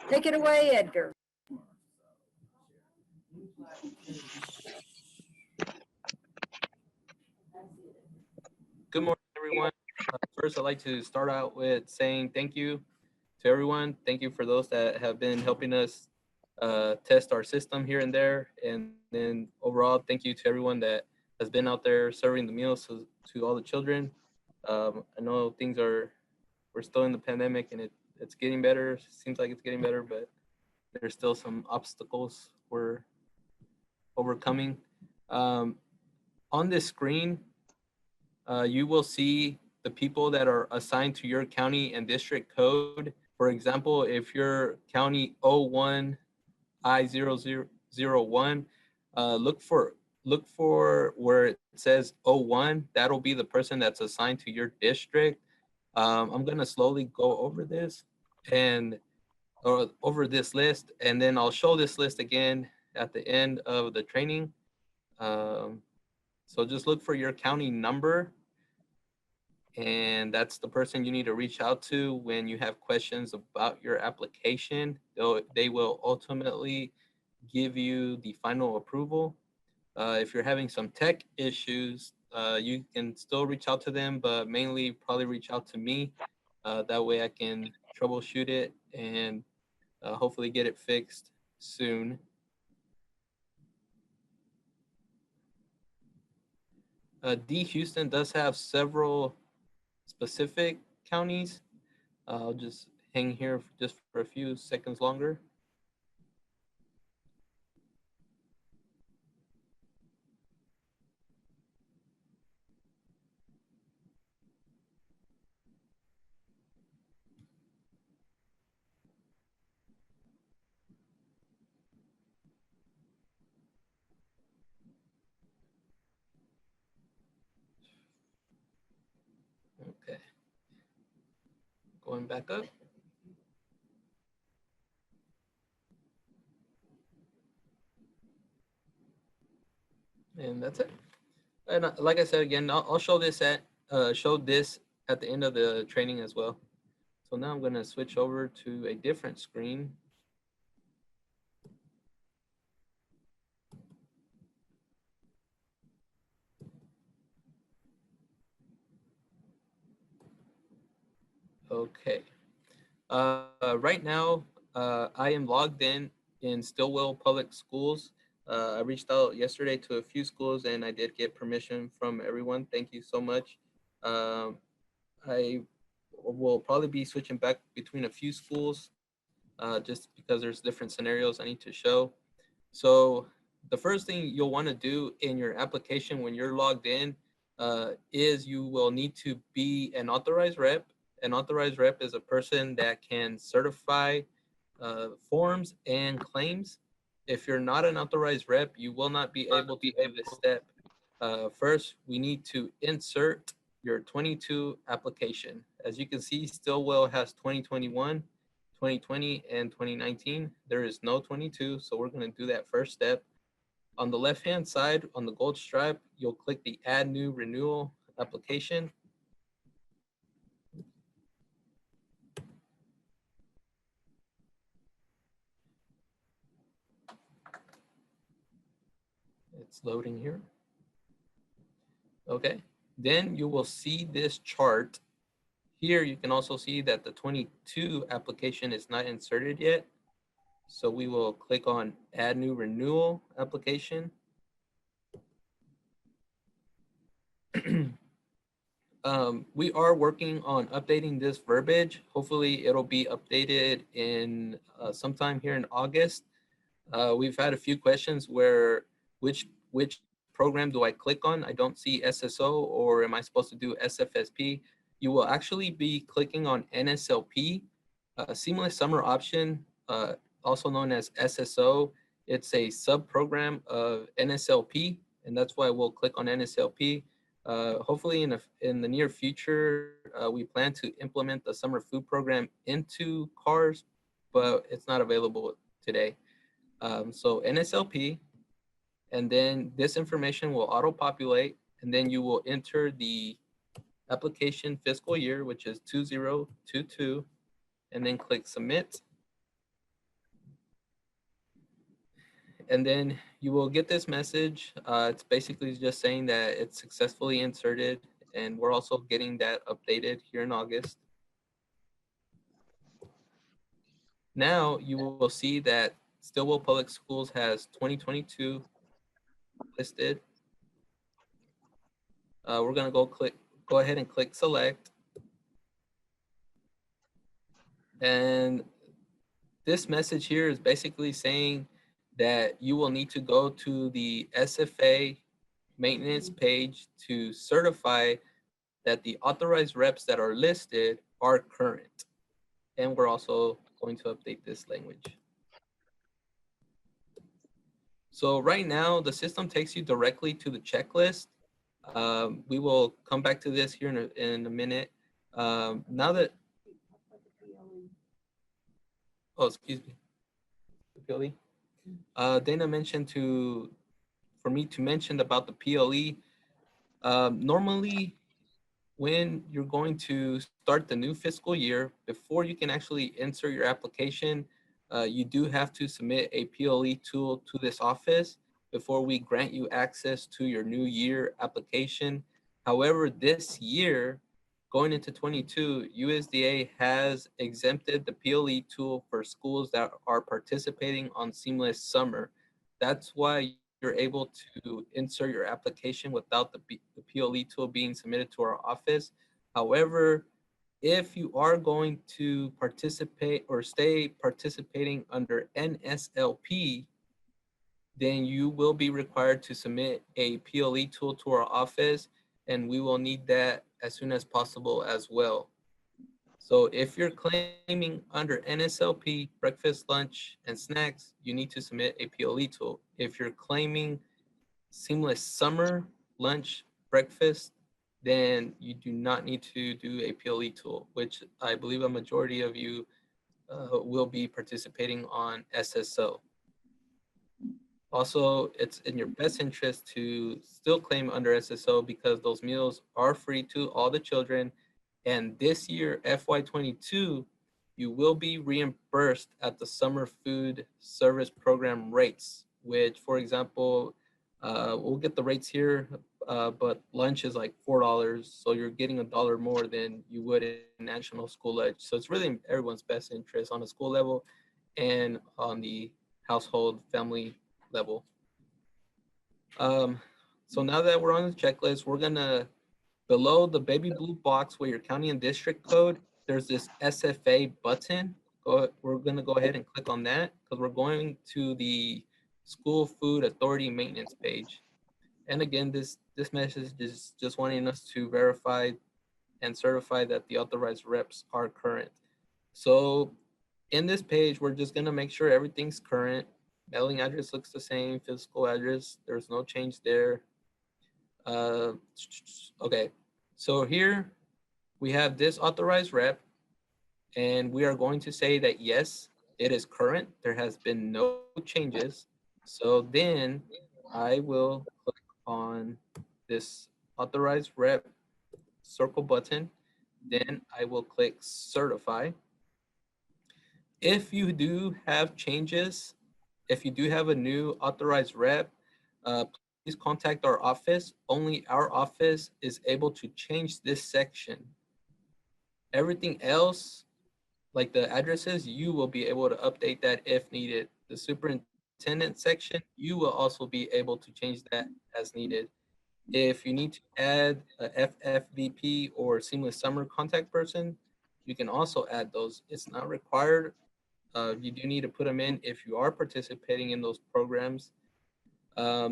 Take it away, Edgar. Good morning, everyone. First, I'd like to start out with saying thank you to everyone. Thank you for those that have been helping us test our system here and there. And then overall, thank you to everyone that has been out there serving the meals to all the children. I know we're still in the pandemic and it's getting better. Seems like it's getting better, but there's still some obstacles we're overcoming. Um, on this screen, you will see the people that are assigned to your county and district code. For example, if you're county 01I0001, look for where it says 01. That'll be the person that's assigned to your district. I'm gonna slowly go over this and over this list, and then I'll show this list again at the end of the training. So just look for your county number, and that's the person you need to reach out to when you have questions about your application. They will ultimately give you the final approval. If you're having some tech issues, you can still reach out to them, but mainly probably reach out to me. That way I can troubleshoot it and hopefully get it fixed soon. D. Houston does have several specific counties. I'll just hang here just for a few seconds longer. Okay, going back up. And that's it. And like I said again, I'll show this at the end of the training as well. So now I'm going to switch over to a different screen. Okay. Right now, I am logged in Stillwell Public Schools. I reached out yesterday to a few schools and I did get permission from everyone. Thank you so much. I will probably be switching back between a few schools just because there's different scenarios I need to show. So the first thing you'll want to do in your application when you're logged in is you will need to be an authorized rep. An authorized rep is a person that can certify forms and claims. If you're not an authorized rep, you will not be able to do this step. First, we need to insert your 22 application. As you can see, Stillwell has 2021, 2020, and 2019. There is no 22, so we're going to do that first step. On the left-hand side, on the gold stripe, you'll click the Add New Renewal Application. It's loading here. Okay, then you will see this chart. Here you can also see that the 22 application is not inserted yet. So we will click on Add New Renewal Application. We are working on updating this verbiage. Hopefully it'll be updated in sometime here in August. We've had a few questions where which program do I click on? I don't see SSO, or am I supposed to do SFSP? You will actually be clicking on NSLP, Seamless Summer Option, also known as SSO. It's a sub-program of NSLP, and that's why we'll click on NSLP. Hopefully in the near future, we plan to implement the summer food program into CARS, but it's not available today. So NSLP, and then this information will auto-populate, and then you will enter the application fiscal year, which is 2022, and then click submit. And then you will get this message. It's basically just saying that it's successfully inserted, and we're also getting that updated here in August. Now you will see that Stillwell Public Schools has 2022 listed. We're gonna go ahead and click select. And this message here is basically saying that you will need to go to the SFA maintenance page to certify that the authorized reps that are listed are current. And we're also going to update this language. So right now, the system takes you directly to the checklist. We will come back to this here in a minute. Now that, oh, excuse me, PLE. Dana mentioned for me to mention about the PLE. Normally, when you're going to start the new fiscal year, before you can actually insert your application, you do have to submit a PLE tool to this office before we grant you access to your new year application. However, this year, going into 22, USDA has exempted the PLE tool for schools that are participating on Seamless Summer. That's why you're able to insert your application without the PLE tool being submitted to our office. However, if you are going to participate or stay participating under NSLP, then you will be required to submit a PLE tool to our office, and we will need that as soon as possible as well. So if you're claiming under NSLP, breakfast, lunch, and snacks, you need to submit a PLE tool. If you're claiming Seamless Summer, lunch, breakfast, then you do not need to do a PLE tool, which I believe a majority of you will be participating on SSO. Also, it's in your best interest to still claim under SSO because those meals are free to all the children. And this year, FY22, you will be reimbursed at the Summer Food Service Program rates, which, for example, we'll get the rates here, but lunch is like $4, so you're getting $1 more than you would in national school lunch. So it's really in everyone's best interest on a school level and on the household family level. So now that we're on the checklist, we're gonna, below the baby blue box where your county and district code, there's this SFA button. We're gonna go ahead and click on that because we're going to the School Food Authority maintenance page. And again, this message is just wanting us to verify and certify that the authorized reps are current. So in this page, we're just gonna make sure everything's current. Mailing address looks the same, physical address, there's no change there. Okay, so here we have this authorized rep, and we are going to say that yes, it is current. There has been no changes. So then I will click on this authorized rep circle button. Then I will click certify. If you do have changes, if you do have a new authorized rep, please contact our office. Only our office is able to change this section. Everything else, like the addresses, you will be able to update that if needed. The superintendent section, you will also be able to change that as needed. If you need to add a FFVP or Seamless Summer contact person, you can also add those. It's not required. You do need to put them in if you are participating in those programs.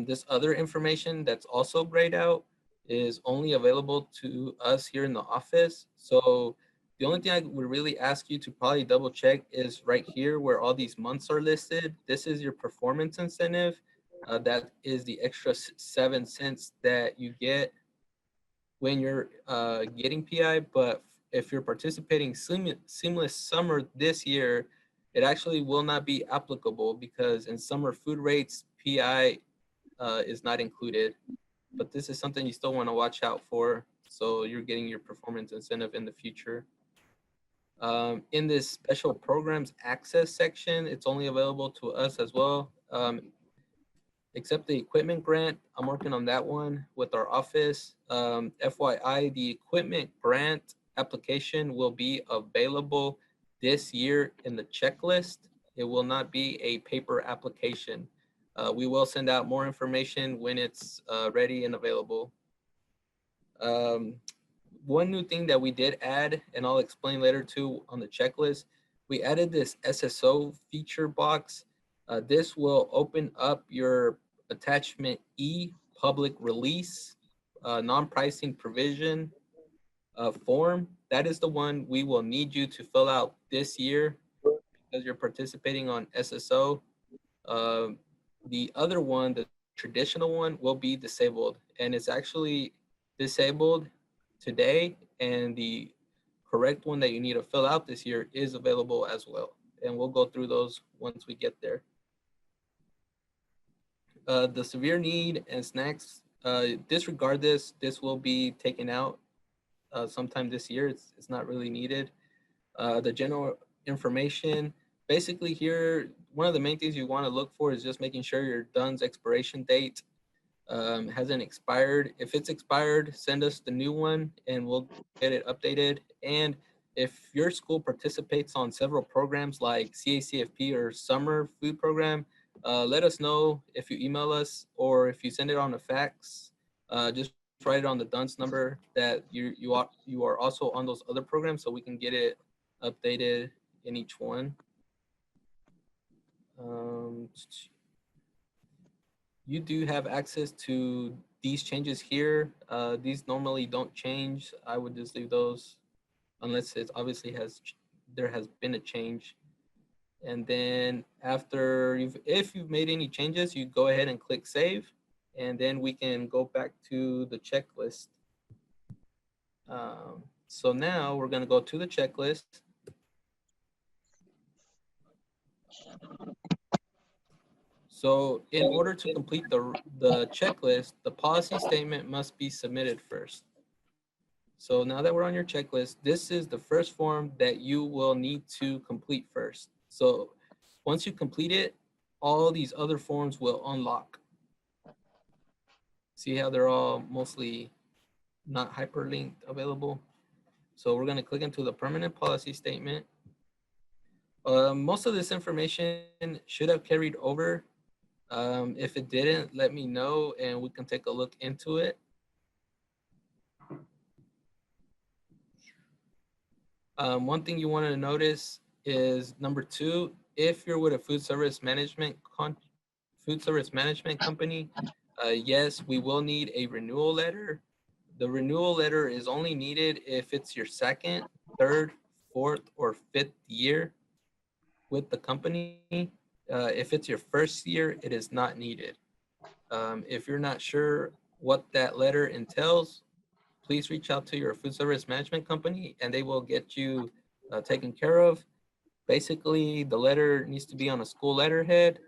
This other information that's also grayed out is only available to us here in the office. So the only thing I would really ask you to probably double check is right here where all these months are listed. This is your performance incentive. That is the extra 7 cents that you get when you're getting PI. But if you're participating Seamless Summer this year, it actually will not be applicable because in summer food rates, PI is not included. But this is something you still want to watch out for. So you're getting your performance incentive in the future. In this special programs access section, it's only available to us as well. Accept the equipment grant. I'm working on that one with our office. FYI, the equipment grant application will be available this year in the checklist. It will not be a paper application. We will send out more information when it's ready and available. Um, One new thing that we did add, and I'll explain later too on the checklist, we added this SSO feature box. This will open up your attachment E public release non-pricing provision form. That is the one we will need you to fill out this year because you're participating on SSO. Uh, the other one, the traditional one, will be disabled, and it's actually disabled today, and the correct one that you need to fill out this year is available as well. And we'll go through those once we get there. The severe need and snacks, disregard this. This will be taken out sometime this year. It's not really needed. The general information, basically here, one of the main things you want to look for is just making sure your DUNS expiration date hasn't expired. If it's expired, send us the new one and we'll get it updated. And if your school participates on several programs like CACFP or summer food program, let us know if you email us or if you send it on a fax. Just write it on the DUNS number that you are also on those other programs so we can get it updated in each one. You do have access to these changes here. These normally don't change. I would just leave those unless it obviously there has been a change. And then after if you've made any changes, you go ahead and click save, and then we can go back to the checklist. So now we're going to go to the checklist. So in order to complete the checklist, the policy statement must be submitted first. So now that we're on your checklist, this is the first form that you will need to complete first. So once you complete it, all these other forms will unlock. See how they're all mostly not hyperlinked available? So we're gonna click into the permanent policy statement. Most of this information should have carried over. If it didn't, let me know and we can take a look into it. One thing you want to notice is number 2, if you're with a food service management company, yes, we will need a renewal letter. The renewal letter is only needed if it's your 2nd, 3rd, 4th, or 5th year with the company. If it's your 1st year, it is not needed. If you're not sure what that letter entails, please reach out to your food service management company and they will get you taken care of. Basically, the letter needs to be on a school letterhead,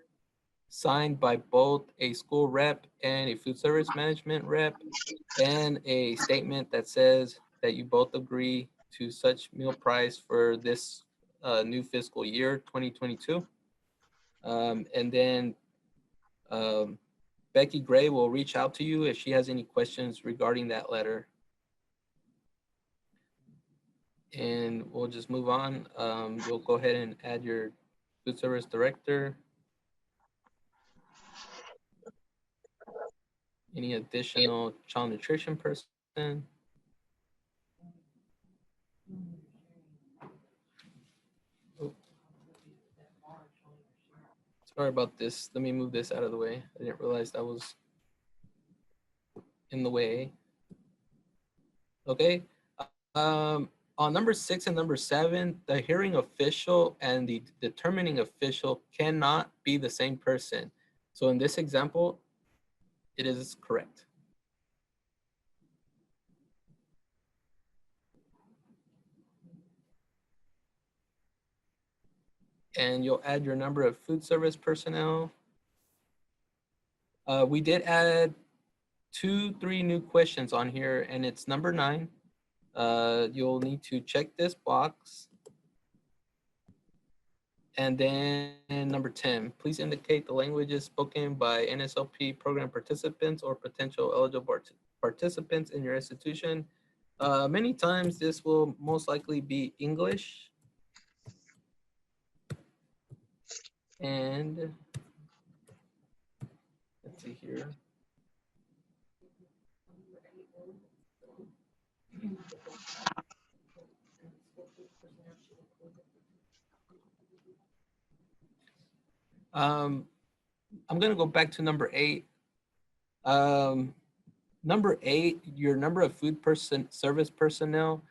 signed by both a school rep and a food service management rep, and a statement that says that you both agree to such meal price for this new fiscal year, 2022. And then Becky Gray will reach out to you if she has any questions regarding that letter. And we'll just move on. You'll go ahead and add your food service director. Any additional child nutrition person? Oh. Sorry about this. Let me move this out of the way. I didn't realize that was in the way. Okay. On number 6 and number 7, the hearing official and the determining official cannot be the same person. So in this example, it is correct. And you'll add your number of food service personnel. We did add 3 new questions on here, and it's number 9. You'll need to check this box. And then number 10, please indicate the languages spoken by NSLP program participants or potential eligible participants in your institution. Many times this will most likely be English. And let's see here. I'm going to go back to number 8. Number 8, your number of food service personnel.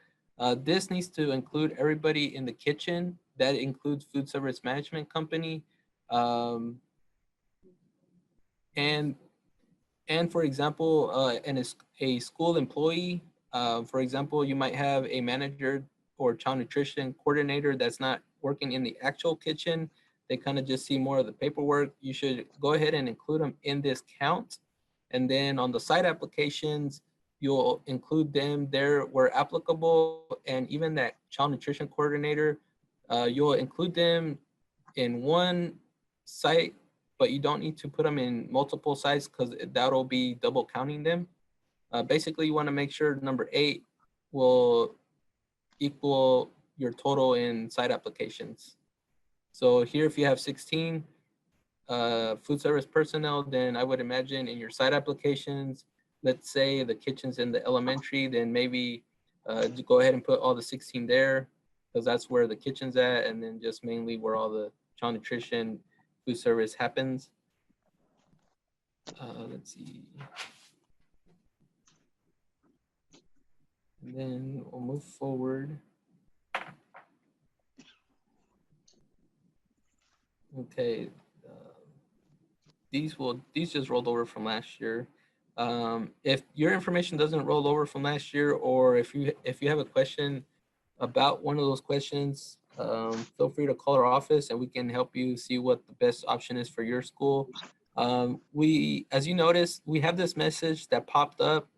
This needs to include everybody in the kitchen. That includes food service management company. And for example, a school employee, for example, you might have a manager or child nutrition coordinator that's not working in the actual kitchen. They kind of just see more of the paperwork. You should go ahead and include them in this count. And then on the site applications, you'll include them there where applicable. And even that child nutrition coordinator, you'll include them in one site, but you don't need to put them in multiple sites because that'll be double counting them. Basically, you want to make sure number 8 will equal your total in site applications. So here, if you have 16 food service personnel, then I would imagine in your site applications, let's say the kitchen's in the elementary, then maybe go ahead and put all the 16 there because that's where the kitchen's at, and then just mainly where all the child nutrition food service happens. Let's see. And then we'll move forward. Okay. These just rolled over from last year. If your information doesn't roll over from last year, or if you have a question about one of those questions, feel free to call our office and we can help you see what the best option is for your school. As you notice, we have this message that popped up,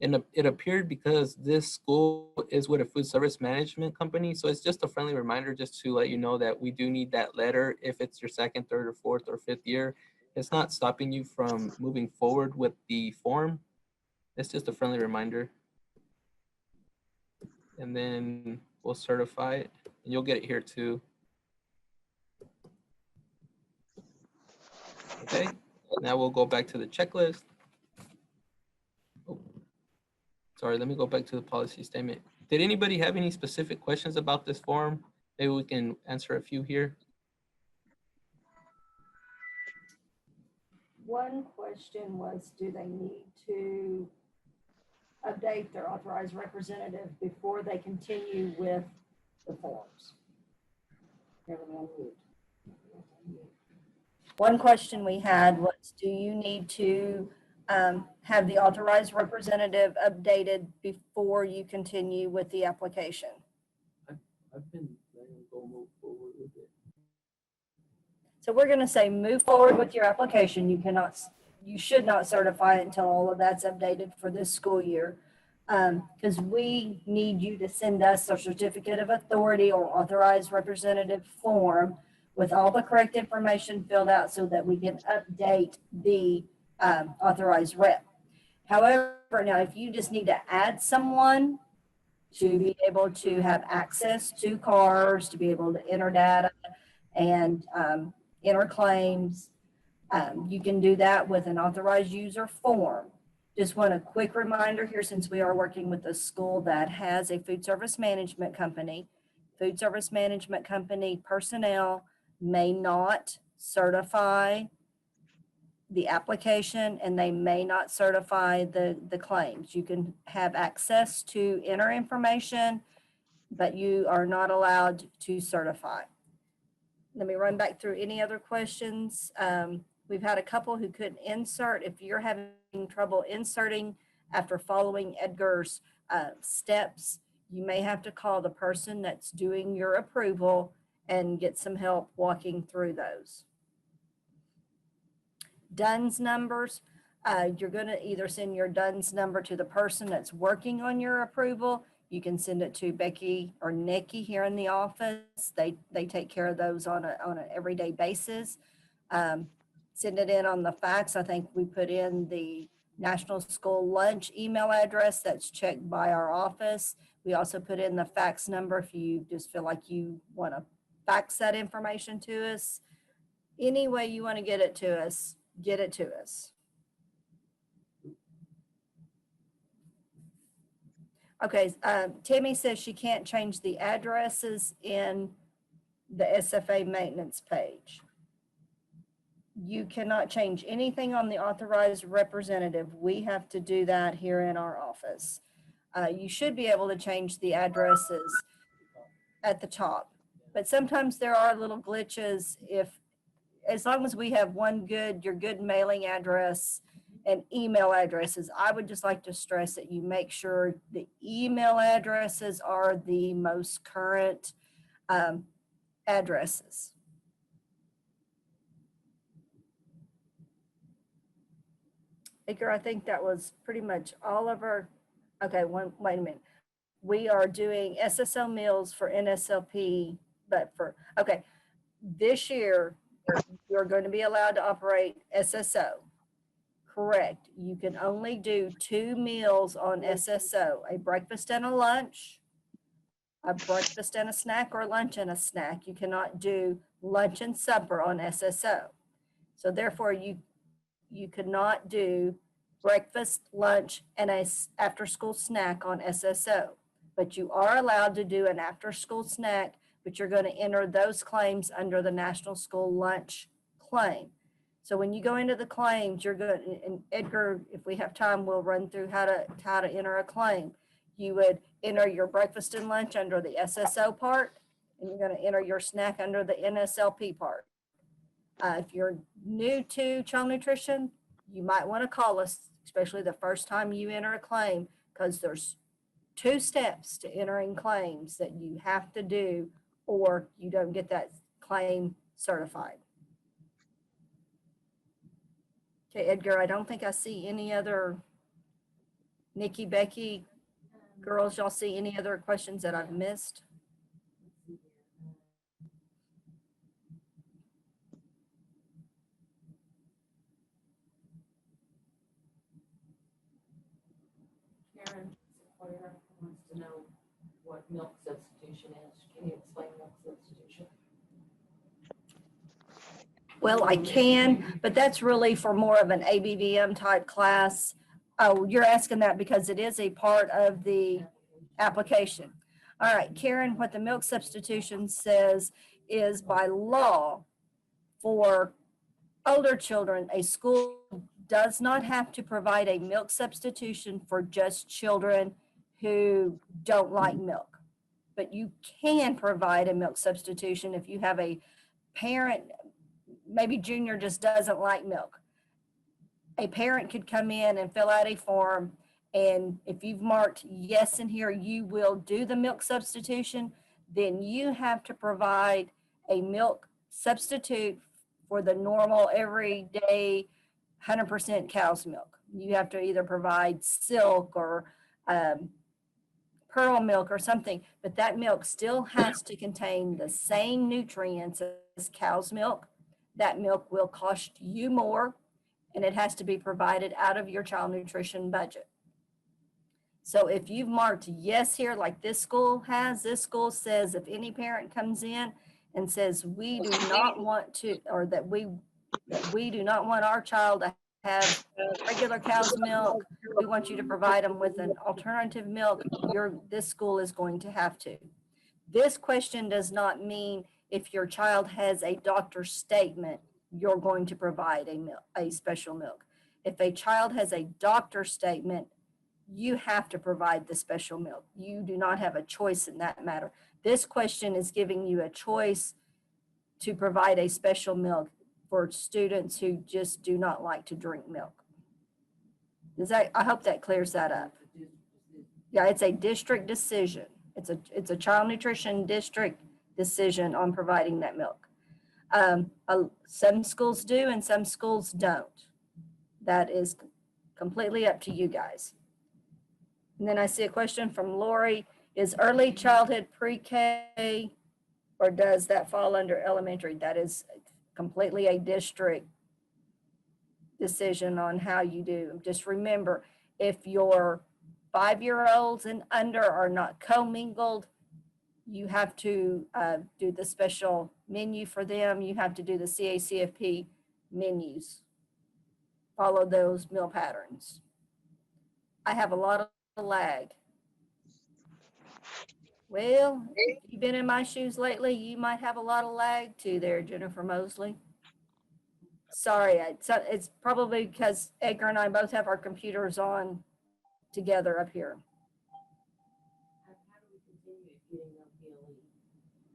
and it appeared because this school is with a food service management company. So it's just a friendly reminder just to let you know that we do need that letter if it's your second, third, or fourth, or fifth year. It's not stopping you from moving forward with the form. It's just a friendly reminder. And then we'll certify it, and you'll get it here too. Okay, now we'll go back to the checklist. Oh, sorry, let me go back to the policy statement. Did anybody have any specific questions about this form? Maybe we can answer a few here. One question was, do they need to update their authorized representative before they continue with the forms? One question we had was, do you need to have the authorized representative updated before you continue with the application? I've been letting go move forward with it. So we're going to say move forward with your application. You should not certify it until all of that's updated for this school year. Because we need you to send us a certificate of authority or authorized representative form with all the correct information filled out so that we can update the authorized rep. However, now if you just need to add someone to be able to have access to cars, to be able to enter data and enter claims, you can do that with an authorized user form. Just want a quick reminder here, since we are working with a school that has a food service management company. Food service management company personnel may not certify the application, and they may not certify the claims. You can have access to enter information, but you are not allowed to certify. Let me run back through any other questions. We've had a couple who couldn't insert. If you're having trouble inserting after following Edgar's steps, you may have to call the person that's doing your approval and get some help walking through those. DUNS numbers, you're going to either send your DUNS number to the person that's working on your approval. you can send it to Becky or Nikki here in the office. They take care of those on an everyday basis. Send it in on the fax. I think we put in the National School Lunch email address that's checked by our office. We also put in the fax number if you just feel like you want to fax that information to us. Any way you want to get it to us, get it to us. Okay, Tammy says she can't change the addresses in the SFA maintenance page. You cannot change anything on the authorized representative. We have to do that here in our office. You should be able to change the addresses at the top, but sometimes there are little glitches. As long as we have your good mailing address and email addresses, I would just like to stress that you make sure the email addresses are the most current addresses. Edgar, I think that was pretty much all of our, okay, wait a minute. We are doing SSO meals for NSLP, but okay, this year, you're going to be allowed to operate SSO. Correct. You can only do 2 meals on SSO, a breakfast and a lunch, a breakfast and a snack, or lunch and a snack. You cannot do lunch and supper on SSO. So therefore, you could not do breakfast, lunch, and a after-school snack on SSO. But you are allowed to do an after-school snack, but you're going to enter those claims under the National School Lunch claim. So when you go into the claims, you're going, and Edgar, if we have time, we'll run through how to enter a claim. You would enter your breakfast and lunch under the SSO part, and you're going to enter your snack under the NSLP part. If you're new to child nutrition, you might want to call us, especially the first time you enter a claim, because there's 2 steps to entering claims that you have to do, or you don't get that claim certified. Okay, Edgar, I don't think I see any other, Nikki, Becky, girls, y'all see any other questions that I've missed? Karen Sequoia wants to know what milk substitution is. Can you explain milk substitution? Well, I can, but that's really for more of an ABVM type class. Oh, you're asking that because it is a part of the application. All right, Karen, what the milk substitution says is by law for older children, a school does not have to provide a milk substitution for just children who don't like milk. But you can provide a milk substitution if you have a parent, maybe Junior just doesn't like milk. A parent could come in and fill out a form, and if you've marked yes in here, you will do the milk substitution, then you have to provide a milk substitute for the normal everyday 100% cow's milk. You have to either provide silk or pearl milk or something, but that milk still has to contain the same nutrients as cow's milk. That milk will cost you more, and it has to be provided out of your child nutrition budget. So if you've marked yes here, like this school has, this school says if any parent comes in and says we do not want to, or that we do not want our child to have regular cow's milk, we want you to provide them with an alternative milk, this school is going to have to. This question does not mean if your child has a doctor's statement, you're going to provide a special milk. If a child has a doctor's statement, you have to provide the special milk. You do not have a choice in that matter. This question is giving you a choice to provide a special milk for students who just do not like to drink milk. I hope that clears that up. Yeah, it's a district decision. It's a child nutrition district decision on providing that milk. Some schools do and some schools don't. That is completely up to you guys. And then I see a question from Lori. Is early childhood pre-K, or does that fall under elementary? That is completely a district decision on how you do. Just remember, if your 5-year-olds and under are not commingled, you have to do the special menu for them. You have to do the CACFP menus. Follow those meal patterns. I have a lot of lag. Well, if you've been in my shoes lately, you might have a lot of lag too there, Jennifer Mosley. Sorry, it's probably because Edgar and I both have our computers on together up here. How do we continue getting them PLE?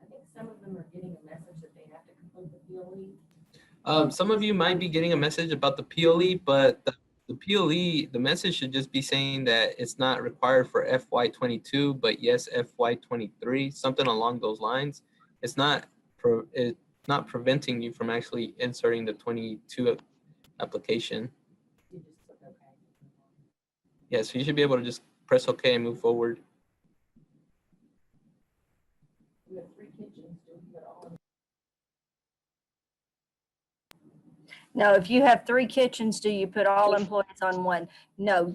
I think some of them are getting a message that they have to complete the PLE. Some of you might be getting a message about the PLE, but the PLE, the message should just be saying that it's not required for FY22, but yes, FY23, something along those lines. It's not preventing you from actually inserting the 22 application. You just click OK. Yeah, so you should be able to just press OK and move forward. We have 3 kitchens. Do we put all in? Now, if you have 3 kitchens, do you put all employees on one? No,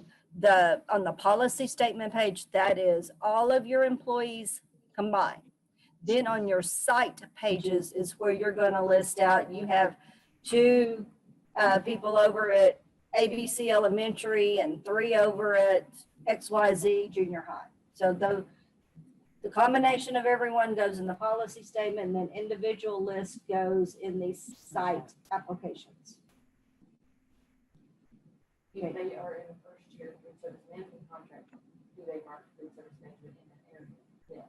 on the policy statement page, that is all of your employees combined. Then on your site pages is where you're going to list out, you have 2 people over at ABC Elementary and 3 over at XYZ Junior High. So the combination of everyone goes in the policy statement, and then individual list goes in the site applications. If they are in a first year food service management contract, do they mark food service management in that area? Yes.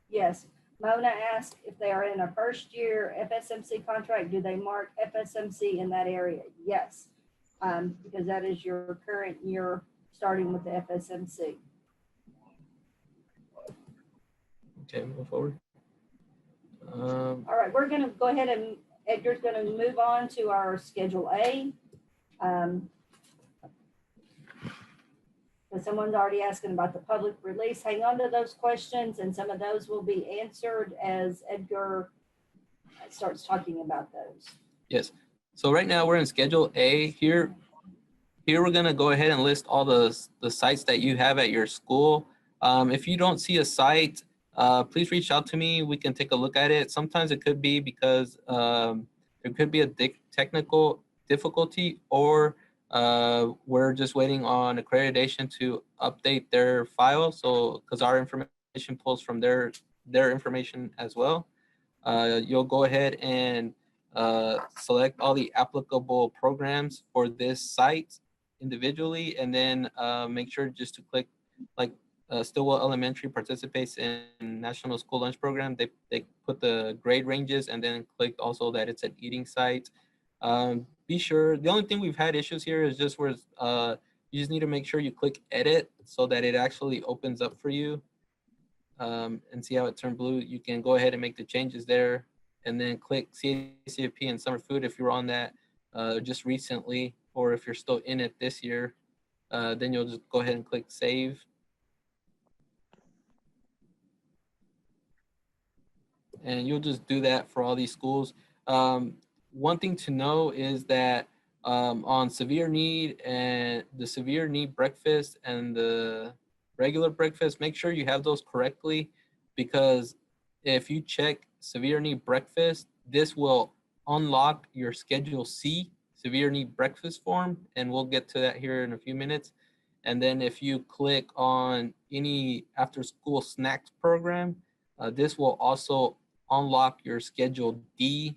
Yes. Mona asked if they are in a first year FSMC contract, do they mark FSMC in that area? Yes, because that is your current year starting with the FSMC. Okay, move forward. All right, we're going to go ahead and Edgar's going to move on to our Schedule A. But someone's already asking about the public release. Hang on to those questions, and some of those will be answered as Edgar starts talking about those. Yes. So right now we're in Schedule A. Here we're going to go ahead and list all the sites that you have at your school. If you don't see a site, please reach out to me. We can take a look at it. Sometimes it could be because there could be a technical difficulty, or we're just waiting on accreditation to update their file. So because our information pulls from their information as well. You'll go ahead and select all the applicable programs for this site individually, and then make sure just to click, like Stillwell Elementary participates in National School Lunch Program. They put the grade ranges, and then click also that it's an eating site. Be sure, the only thing we've had issues here is just where you just need to make sure you click edit so that it actually opens up for you. And see how it turned blue. You can go ahead and make the changes there, and then click CACFP and summer food if you were on that just recently, or if you're still in it this year, then you'll just go ahead and click save. And you'll just do that for all these schools. One thing to know is that on severe need and the severe need breakfast and the regular breakfast, make sure you have those correctly, because if you check severe need breakfast, this will unlock your Schedule C severe need breakfast form, and we'll get to that here in a few minutes. And then if you click on any after school snacks program, this will also unlock your Schedule D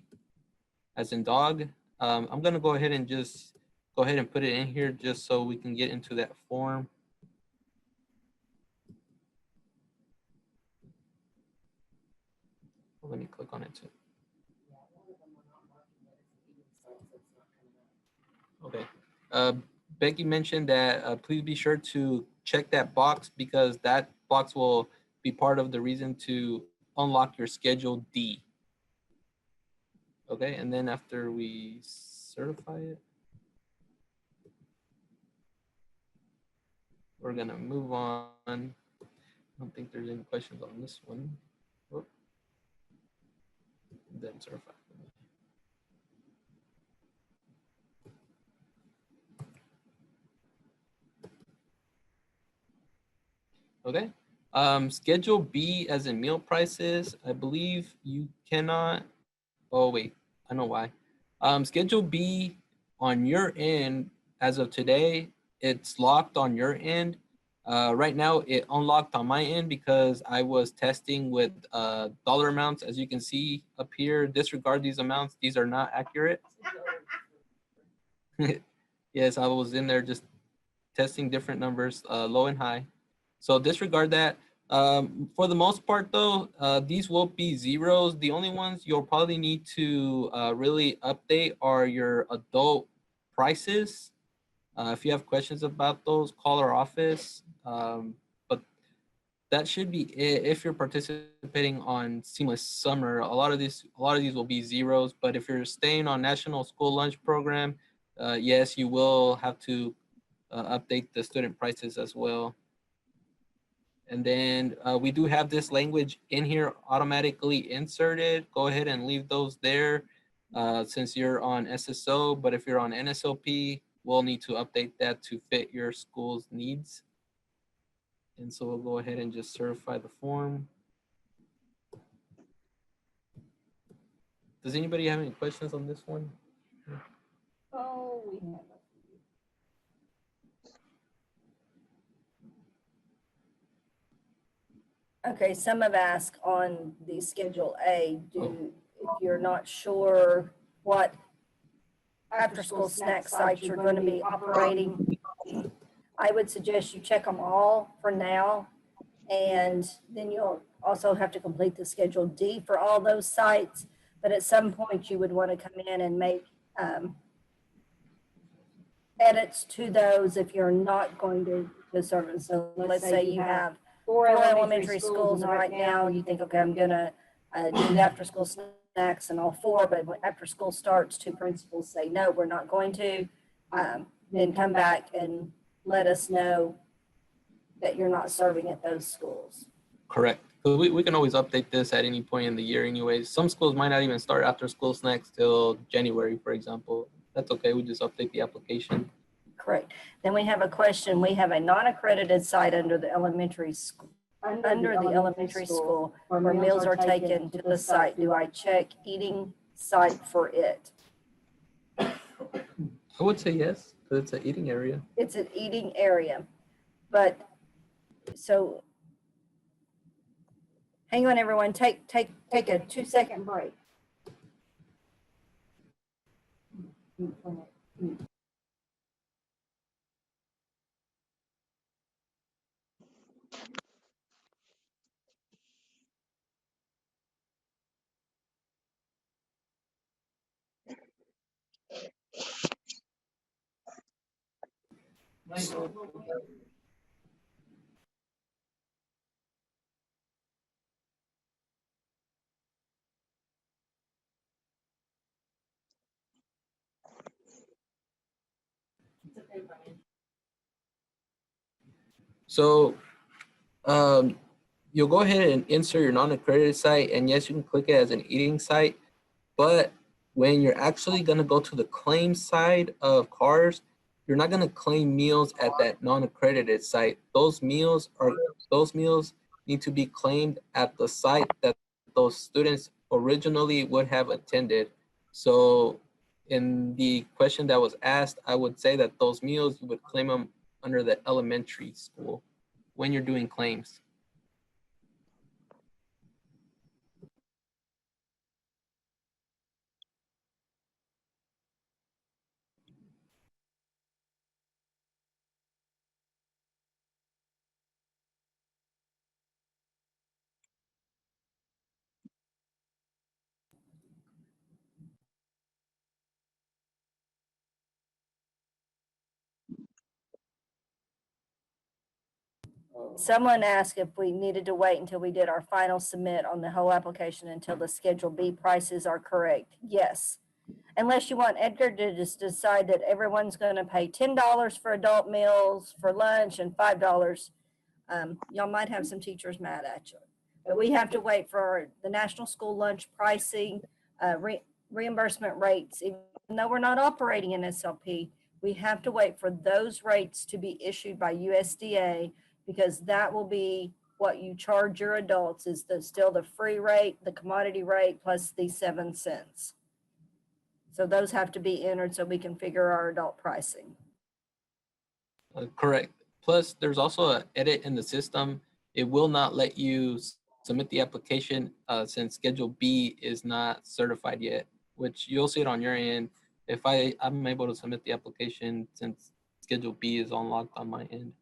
as in dog. I'm gonna go ahead and just go ahead and put it in here just so we can get into that form. Let me click on it too. Okay. Becky mentioned that please be sure to check that box, because that box will be part of the reason to unlock your Schedule D. Okay, and then after we certify it, we're gonna move on. don't think there's any questions on this one. Oh. Then certified. Okay. Schedule B as in meal prices. I believe you cannot. Oh wait, I know why. Schedule B on your end as of today, it's locked on your end. Right now, it unlocked on my end because I was testing with dollar amounts. As you can see up here, disregard these amounts. These are not accurate. Yes, I was in there just testing different numbers, low and high. So disregard that. For the most part though, these will be zeros. The only ones you'll probably need to really update are your adult prices. If you have questions about those, call our office. But that should be it. If you're participating on Seamless Summer, a lot of these will be zeros. But if you're staying on National School Lunch Program, yes, you will have to update the student prices as well. And then we do have this language in here automatically inserted. Go ahead and leave those there since you're on SSO. But if you're on NSLP, we'll need to update that to fit your school's needs. And so we'll go ahead and just certify the form. Does anybody have any questions on this one? Oh, we have. Okay, some have asked on the Schedule A, if you're not sure what after-school snack sites you're going to be operating, I would suggest you check them all for now. And then you'll also have to complete the Schedule D for all those sites. But at some point, you would want to come in and make edits to those if you're not going to serve them. So let's say you have 4 elementary schools, and right now you think, okay, I'm gonna do the after-school snacks and all 4, but when after school starts, 2 principals say, no, we're not going to, then come back and let us know that you're not serving at those schools. Correct. So we can always update this at any point in the year anyways. Some schools might not even start after school snacks till January, for example. That's okay, we just update the application. Correct. Then we have a question. We have a non-accredited site under the elementary school, where meals are taken to the site. Do I check eating site for it? I would say yes, because it's an eating area. It's an eating area. But so hang on, everyone. Take a 2-second break. So you'll go ahead and insert your non-accredited site, and yes, you can click it as an eating site, but when you're actually gonna go to the claim side of CARS, you're not gonna claim meals at that non-accredited site. Those meals need to be claimed at the site that those students originally would have attended. So in the question that was asked, I would say that those meals, you would claim them under the elementary school when you're doing claims. Someone asked if we needed to wait until we did our final submit on the whole application until the Schedule B prices are correct. Yes. Unless you want Edgar to just decide that everyone's going to pay $10 for adult meals for lunch and $5 Y'all might have some teachers mad at you. But we have to wait for the national school lunch pricing, reimbursement rates. Even though we're not operating in SLP, we have to wait for those rates to be issued by USDA, because that will be what you charge your adults, is still the free rate, the commodity rate, plus the 7 cents. So those have to be entered so we can figure our adult pricing. Correct. Plus, there's also an edit in the system. It will not let you submit the application since Schedule B is not certified yet, which you'll see it on your end. If I'm able to submit the application since Schedule B is unlocked on my end.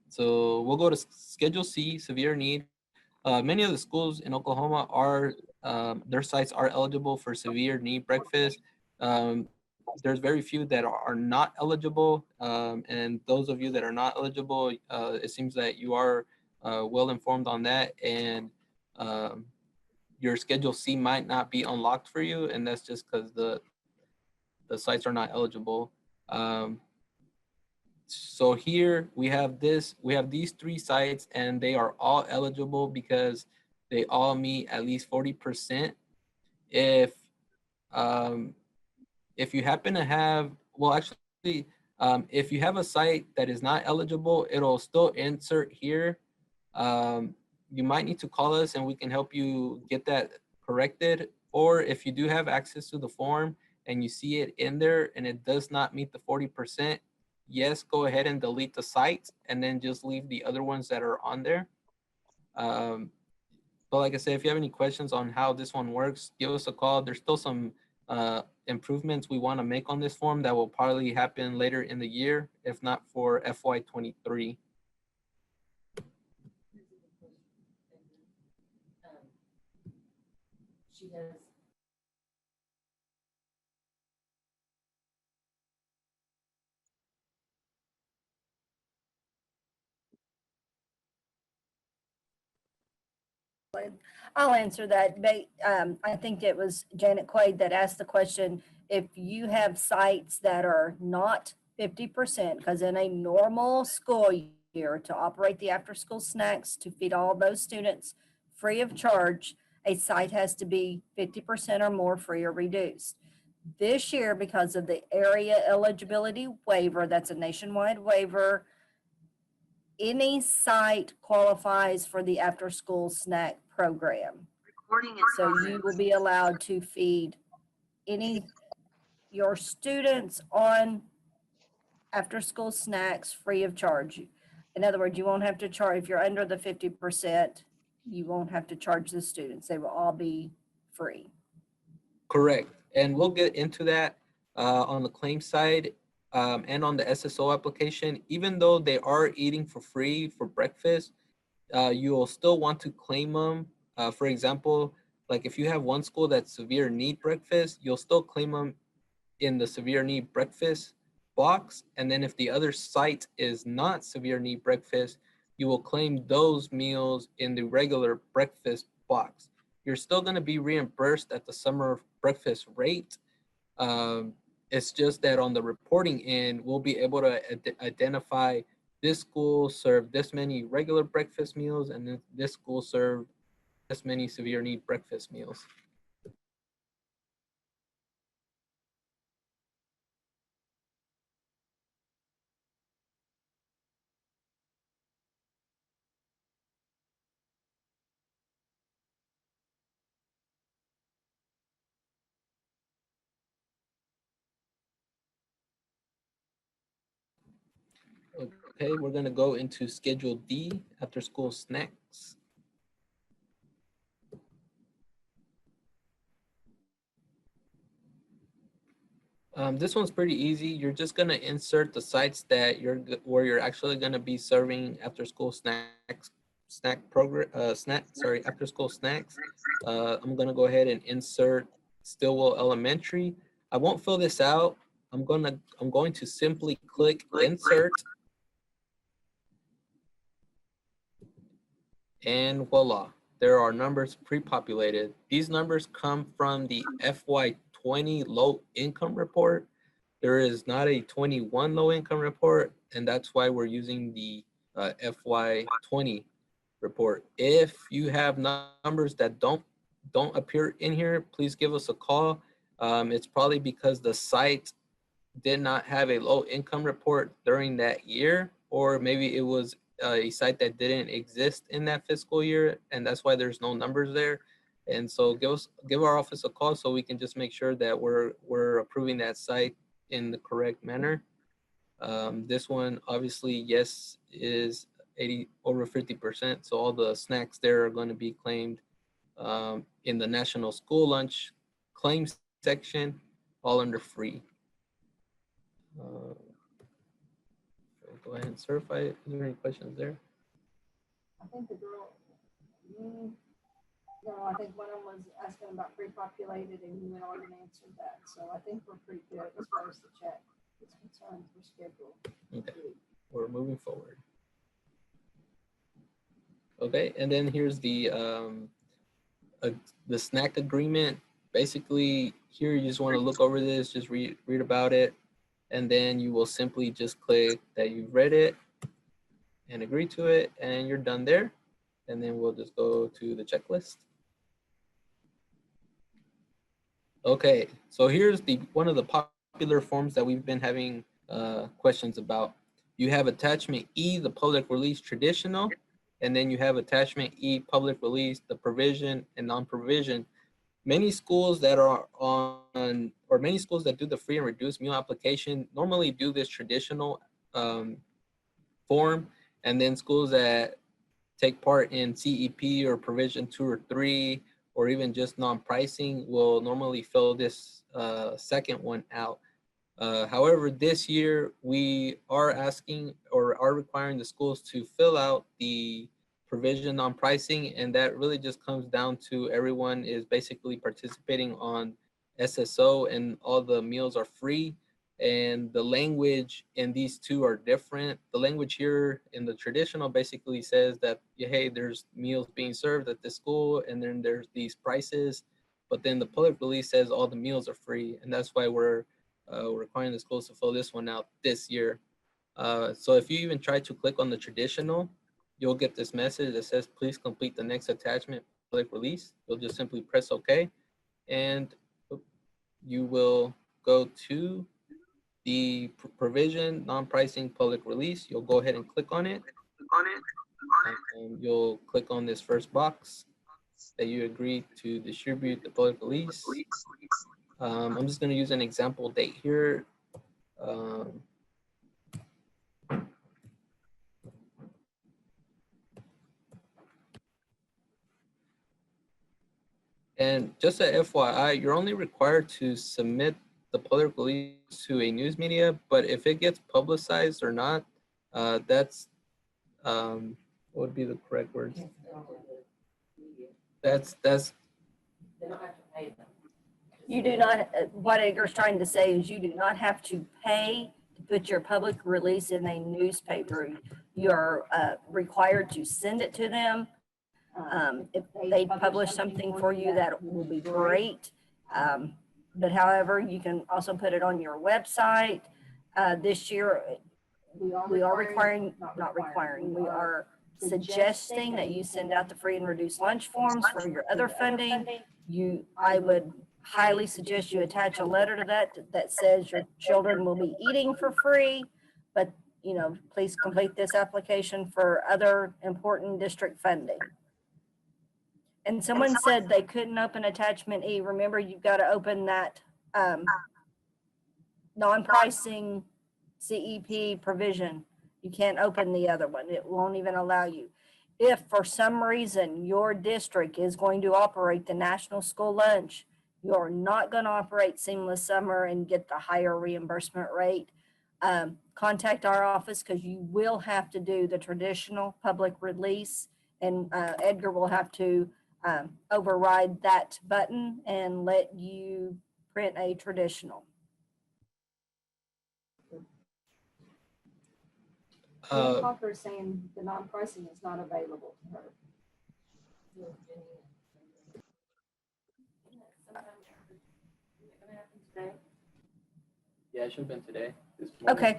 So we'll go to Schedule C, severe need. Many of the schools in Oklahoma are, their sites are eligible for severe need breakfast. There's very few that are not eligible. And those of you that are not eligible, it seems that you are well informed on that. And your Schedule C might not be unlocked for you. And that's just because the sites are not eligible. So here we have these 3 sites, and they are all eligible because they all meet at least 40%. If you happen to have, well, actually, if you have a site that is not eligible, it'll still insert here. You might need to call us and we can help you get that corrected. Or if you do have access to the form and you see it in there and it does not meet the 40%, yes, go ahead and delete the sites and then just leave the other ones that are on there. But like I said, if you have any questions on how this one works, give us a call. There's still some improvements we want to make on this form that will probably happen later in the year, if not for FY2023. She has. I'll answer that. I think it was Janet Quaid that asked the question, if you have sites that are not 50%, because in a normal school year, to operate the after-school snacks to feed all those students free of charge, a site has to be 50% or more free or reduced. This year, because of the area eligibility waiver, that's a nationwide waiver, any site qualifies for the after-school snack program. So you will be allowed to feed your students on after-school snacks free of charge. In other words, you won't have to charge, if you're under the 50%, you won't have to charge the students. They will all be free. Correct. And we'll get into that on the claim side and on the SSO application. Even though they are eating for free for breakfast, you will still want to claim them. For example, like if you have one school that's severe need breakfast, you'll still claim them in the severe need breakfast box. And then if the other site is not severe need breakfast, you will claim those meals in the regular breakfast box. You're still going to be reimbursed at the summer breakfast rate. It's just that on the reporting end, we'll be able to identify this school served this many regular breakfast meals, and then this school served this many severe need breakfast meals. Okay, we're gonna go into Schedule D, after school snacks. This one's pretty easy. You're just gonna insert the sites that where you're actually gonna be serving after school snacks, after school snacks. I'm gonna go ahead and insert Stillwell Elementary. I won't fill this out. I'm going to simply click insert. And voila, there are numbers pre-populated. These numbers come from the FY20 low income report. There is not a 21 low income report, and that's why we're using the FY20 report. If you have numbers that don't appear in here, please give us a call. It's probably because the site did not have a low income report during that year, or maybe it was a site that didn't exist in that fiscal year, and that's why there's no numbers there. And so give our office a call so we can just make sure that we're approving that site in the correct manner. This one obviously, yes, is over 50%. So all the snacks there are going to be claimed in the National School Lunch Claims section, all under free. Go ahead and certify it. Is there any questions there? I think the girl, no, I think one of them was asking about pre-populated and you went on and answered that. So I think we're pretty good as far as the check is concerned for schedule. Okay, we're moving forward. Okay, and then here's the snack agreement. Basically, here you just want to look over this, just read about it, and then you will simply just click that you've read it and agree to it, and you're done there. And then we'll just go to the checklist. Okay, so here's one of the popular forms that we've been having questions about. You have attachment E, the public release traditional, and then you have attachment E, public release, the provision and non-provision. Many schools that are on, or many schools that do the free and reduced meal application normally do this traditional form, and then schools that take part in CEP or provision 2 or 3, or even just non-pricing will normally fill this second one out. However, this year we are asking or are requiring the schools to fill out the provision on pricing, and that really just comes down to everyone is basically participating on SSO and all the meals are free, and the language in these two are different. The language here in the traditional basically says that, hey, there's meals being served at this school and then there's these prices, but then the public release says all the meals are free, and that's why we're requiring the schools to fill this one out this year. So if you even try to click on the traditional, you'll get this message that says, please complete the next attachment, public release. You'll just simply press OK, and you will go to the provision, non-pricing, public release. You'll go ahead and click on it. And you'll click on this first box that you agree to distribute the public release. I'm just going to use an example date here. And just a FYI, you're only required to submit the public release to a news media, but if it gets publicized or not, that's, what would be the correct words? That's. They don't have to pay them. You do not, what Edgar's trying to say is you do not have to pay to put your public release in a newspaper. You're required to send it to them. If they publish something for you, that will be great. But however, you can also put it on your website. This year, we are suggesting that you send out the free and reduced lunch forms for your other funding. I would highly suggest you attach a letter to that says your children will be eating for free, but please complete this application for other important district funding. And someone said they couldn't open attachment E. Remember, you've got to open that non-pricing CEP provision. You can't open the other one. It won't even allow you. If for some reason your district is going to operate the National School Lunch, you're not going to operate Seamless Summer and get the higher reimbursement rate. Contact our office because you will have to do the traditional public release, and Edgar will have to override that button and let you print a traditional. Parker is saying the non-pricing is not available to her. Yeah, it should have been today. This morning. Okay,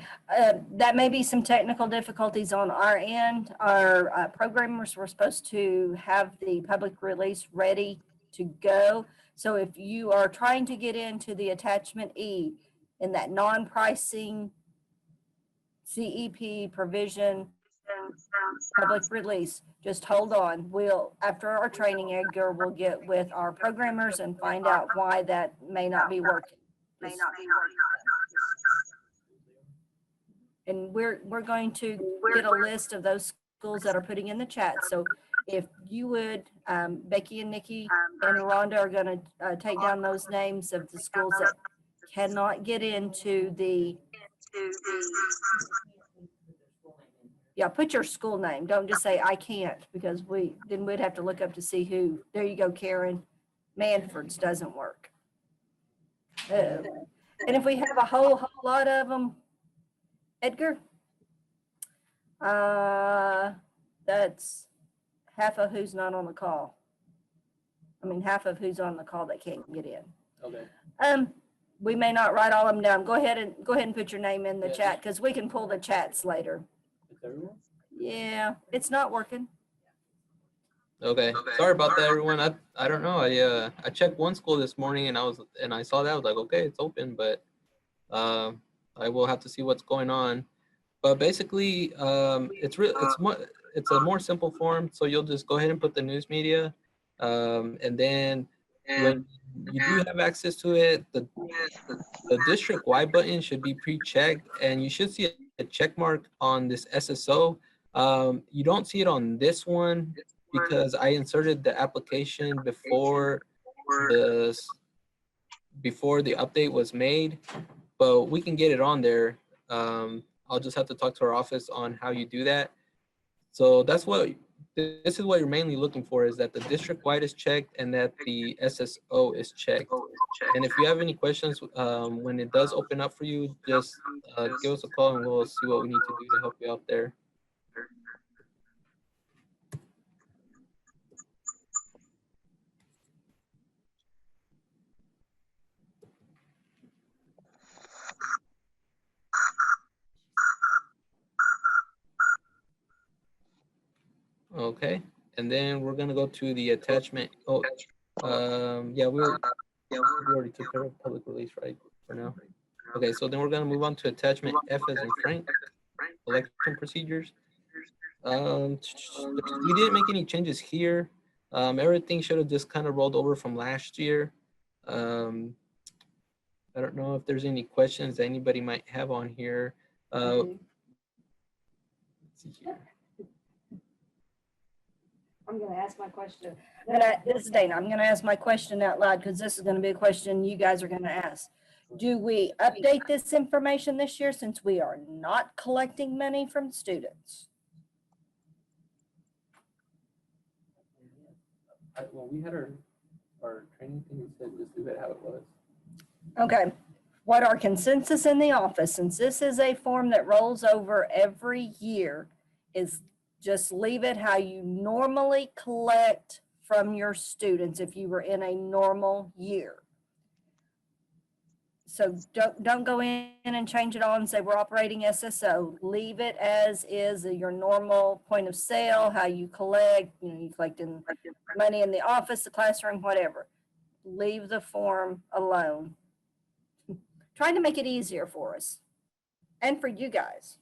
that may be some technical difficulties on our end. Our programmers were supposed to have the public release ready to go. So if you are trying to get into the attachment E in that non-pricing CEP provision public release, just hold on. We'll, after our training, Edgar will get with our programmers and find out why that may not be working. And we're going to get a list of those schools that are putting in the chat. So if you would, Becky and Nikki and Rhonda are going to take down those names of the schools that cannot get into the, yeah, put your school name. Don't just say I can't, because then we'd have to look up to see who. There you go, Karen. Manford's doesn't work. And if we have a whole lot of them, Edgar, that's half of who's not on the call. I mean, half of who's on the call that can't get in. Okay. We may not write all of them down. Go ahead and put your name in the Yeah, chat, because we can pull the chats later. Is everyone? Yeah, it's not working. Okay. Sorry about that, everyone. I don't know. I checked one school this morning and I saw that. I was like, okay, it's open, but I will have to see what's going on. But basically, it's a more simple form. So you'll just go ahead and put the news media, and then when you do have access to it, the district Y button should be pre-checked, and you should see a check mark on this SSO. You don't see it on this one because I inserted the application before the update was made, but we can get it on there. I'll just have to talk to our office on how you do that. So this is what you're mainly looking for, is that the district-wide is checked and that the SSO is checked. And if you have any questions when it does open up for you, just give us a call and we'll see what we need to do to help you out there. Okay, and then we're gonna go to the attachment. Oh, yeah, we already took care of public release, right, for now. Okay, so then we're gonna move on to attachment F as in Frank, election procedures. We didn't make any changes here. Everything should have just kind of rolled over from last year. I don't know if there's any questions that anybody might have on here. Let's see here. I'm going to ask my question. This is Dana. I'm going to ask my question out loud, because this is going to be a question you guys are going to ask. Do we update this information this year since we are not collecting money from students? Well, we had our training thing, we said just leave it how it was. Okay. What our consensus in the office, since this is a form that rolls over every year, is just leave it how you normally collect from your students if you were in a normal year. So don't go in and change it all and say we're operating SSO. Leave it as is, your normal point of sale, how you collect. You collect in money in the office, the classroom, whatever. Leave the form alone. Trying to make it easier for us and for you guys.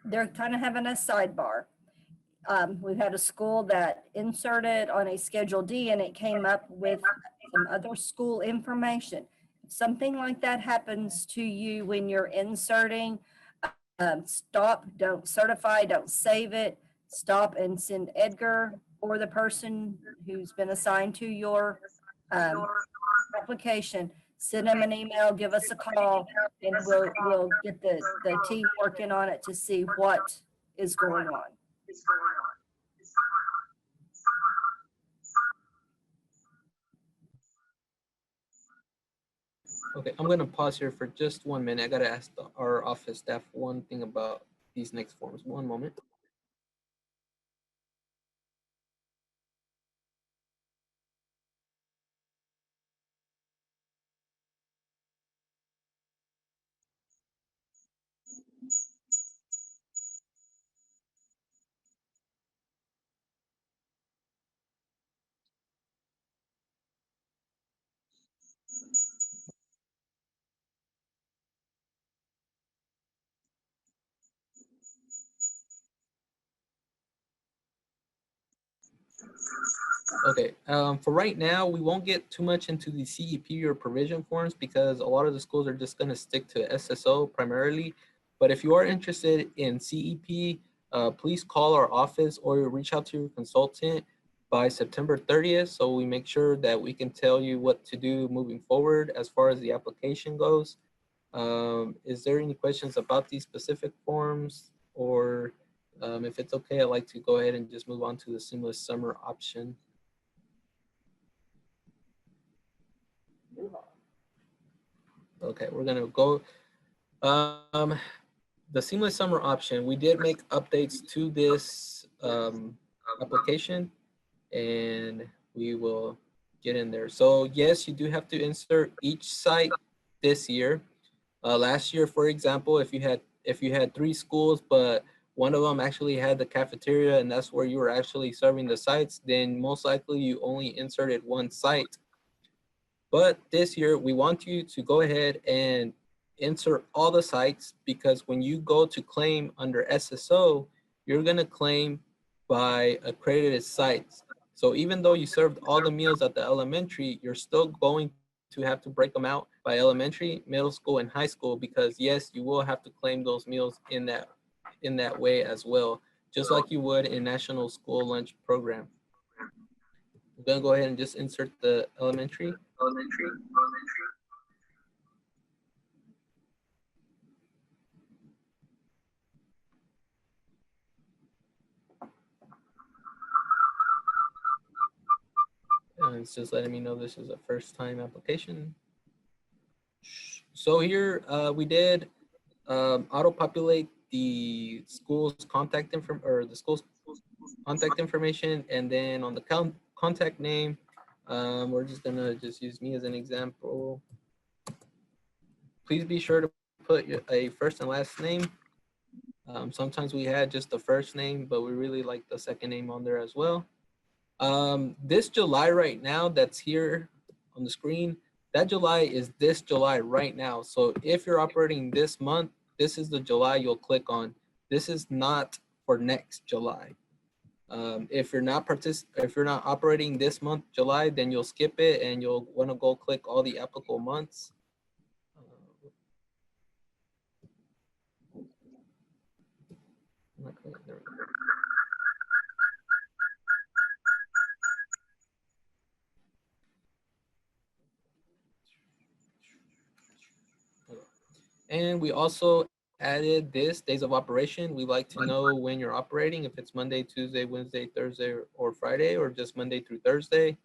They're kind of having a sidebar. We've had a school that inserted on a Schedule D and it came up with some other school information. If something like that happens to you when you're inserting, stop, don't certify, don't save it. Stop and send Edgar or the person who's been assigned to your application send them an email, give us a call, and we'll get the team working on it to see what is going on. Okay, I'm gonna pause here for just 1 minute. I gotta ask our office staff one thing about these next forms. One moment. Okay, for right now, we won't get too much into the CEP or provision forms because a lot of the schools are just going to stick to SSO primarily. But if you are interested in CEP, please call our office or reach out to your consultant by September 30th so we make sure that we can tell you what to do moving forward as far as the application goes. Is there any questions about these specific forms, or if it's okay, I'd like to go ahead and just move on to the seamless summer option. Okay, we're gonna go. The seamless summer option, we did make updates to this application, and we will get in there. So yes, you do have to insert each site this year. Last year, for example, if you had 3 schools, but one of them actually had the cafeteria and that's where you were actually serving the sites, then most likely you only inserted 1 site. But this year, we want you to go ahead and insert all the sites, because when you go to claim under SSO, you're going to claim by accredited sites. So even though you served all the meals at the elementary, you're still going to have to break them out by elementary, middle school, and high school, because yes, you will have to claim those meals in that way as well, just like you would in National School Lunch Program. I'm gonna go ahead and just insert the elementary. And it's just letting me know this is a first time application. So here we did auto-populate the school's contact information, and then on the contact name, we're just gonna use me as an example. Please be sure to put a first and last name. Sometimes we had just the first name, but we really like the second name on there as well. This July right now that's here on the screen, that July is this July right now. So if you're operating this month, this is the July you'll click on. This is not for next July. If you're not operating this month, July, then you'll skip it and you'll want to go click all the applicable months. There we go. And we also added this days of operation. We like to know when you're operating, if it's Monday, Tuesday, Wednesday, Thursday, or Friday, or just Monday through Thursday.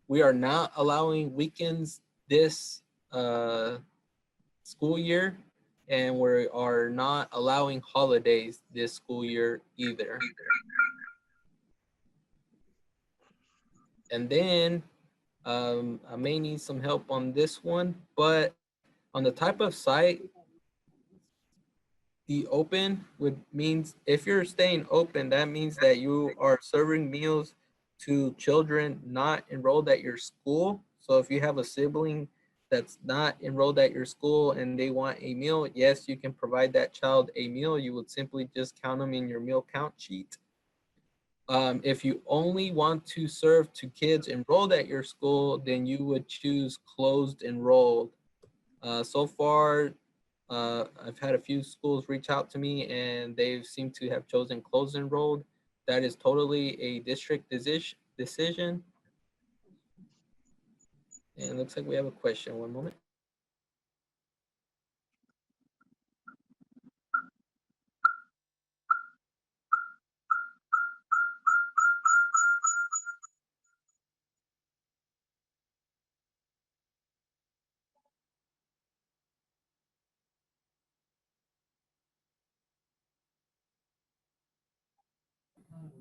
We are not allowing weekends this school year, and we are not allowing holidays this school year either. And then I may need some help on this one, but on the type of site, the open means if you're staying open, that means that you are serving meals to children not enrolled at your school. So if you have a sibling that's not enrolled at your school and they want a meal, yes, you can provide that child a meal. You would simply just count them in your meal count sheet. If you only want to serve to kids enrolled at your school, then you would choose closed enrolled. So far, I've had a few schools reach out to me and they seem to have chosen closed enrolled. That is totally a district decision. And it looks like we have a question. One moment.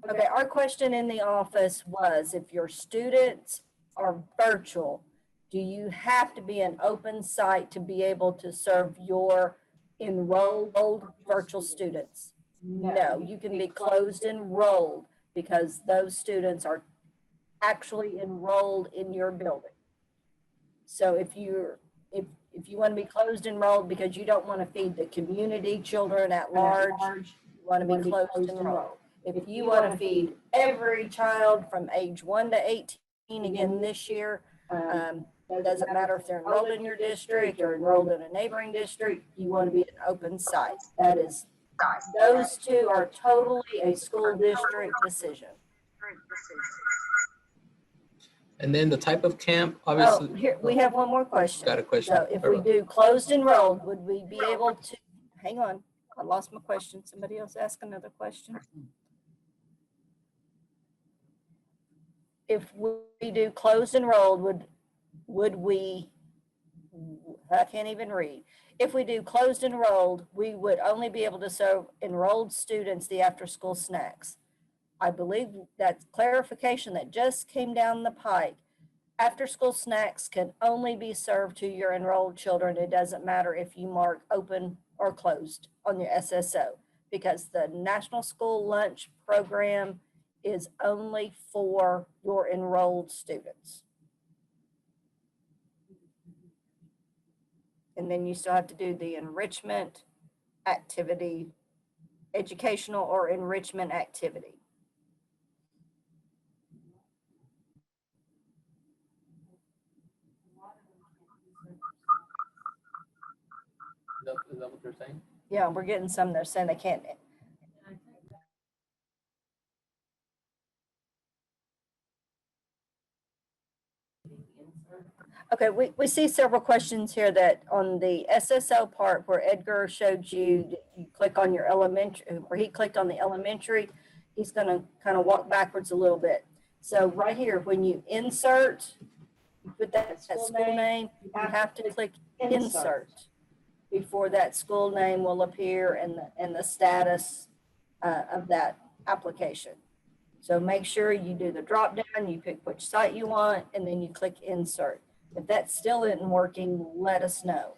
Okay, our question in the office was, if your students are virtual, do you have to be an open site to be able to serve your enrolled virtual students? No, you can be closed enrolled because those students are actually enrolled in your building. So if if you want to be closed enrolled because you don't want to feed the community children at large, you want to be closed enrolled. If you want to feed every child from age 1 to 18 again this year, it doesn't matter if they're enrolled in your district or enrolled in a neighboring district, you want to be an open site. That is, those two are totally a school district decision. And then the type of camp, obviously. Oh, here, we have one more question. Got a question. So if we do closed enrolled, would we be able to, hang on, I lost my question. Somebody else ask another question. If we do closed enrolled, would we, I can't even read. If we do closed enrolled, we would only be able to serve enrolled students the after-school snacks. I believe that clarification that just came down the pike. After-school snacks can only be served to your enrolled children. It doesn't matter if you mark open or closed on your SSO, because the National School Lunch Program is only for your enrolled students. And then you still have to do the enrichment activity, educational or enrichment activity. Is that what they're saying? Yeah, we're getting some that are saying they can't. Okay, we see several questions here that on the SSO part where Edgar showed you, you click on your elementary, where he clicked on the elementary, he's gonna kind of walk backwards a little bit. So right here, when you insert, you put that school name, you have to click insert before that school name will appear and the status of that application. So make sure you do the drop down, you pick which site you want, and then you click insert. If that still isn't working, let us know.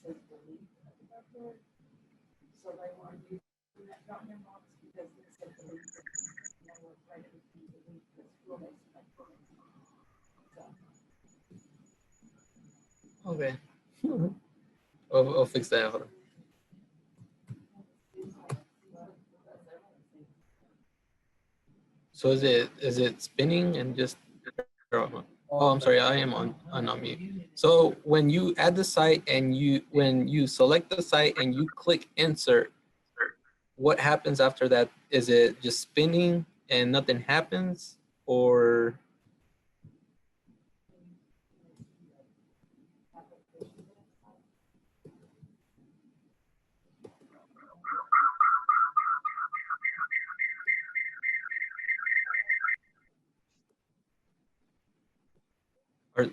So they want to do that drop down box because it said delete. And I went right to delete the school days. Okay. I'll fix that. Hold on. So is it spinning and just, oh, I'm sorry, I am on mute. So when you add the site and when you select the site and you click insert, what happens after that? Is it just spinning and nothing happens, or?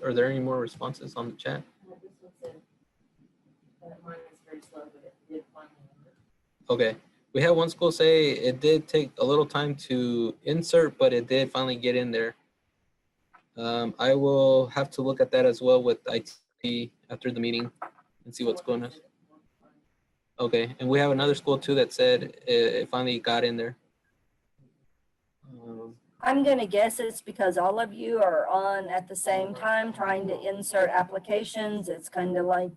Are there any more responses on the chat? Well, this one said that mine is very slow, but it did finally. Okay. We had one school say it did take a little time to insert, but it did finally get in there. I will have to look at that as well with IT after the meeting and see what's going on. Okay, and we have another school too that said it finally got in there. I'm gonna guess it's because all of you are on at the same time trying to insert applications. It's kind of like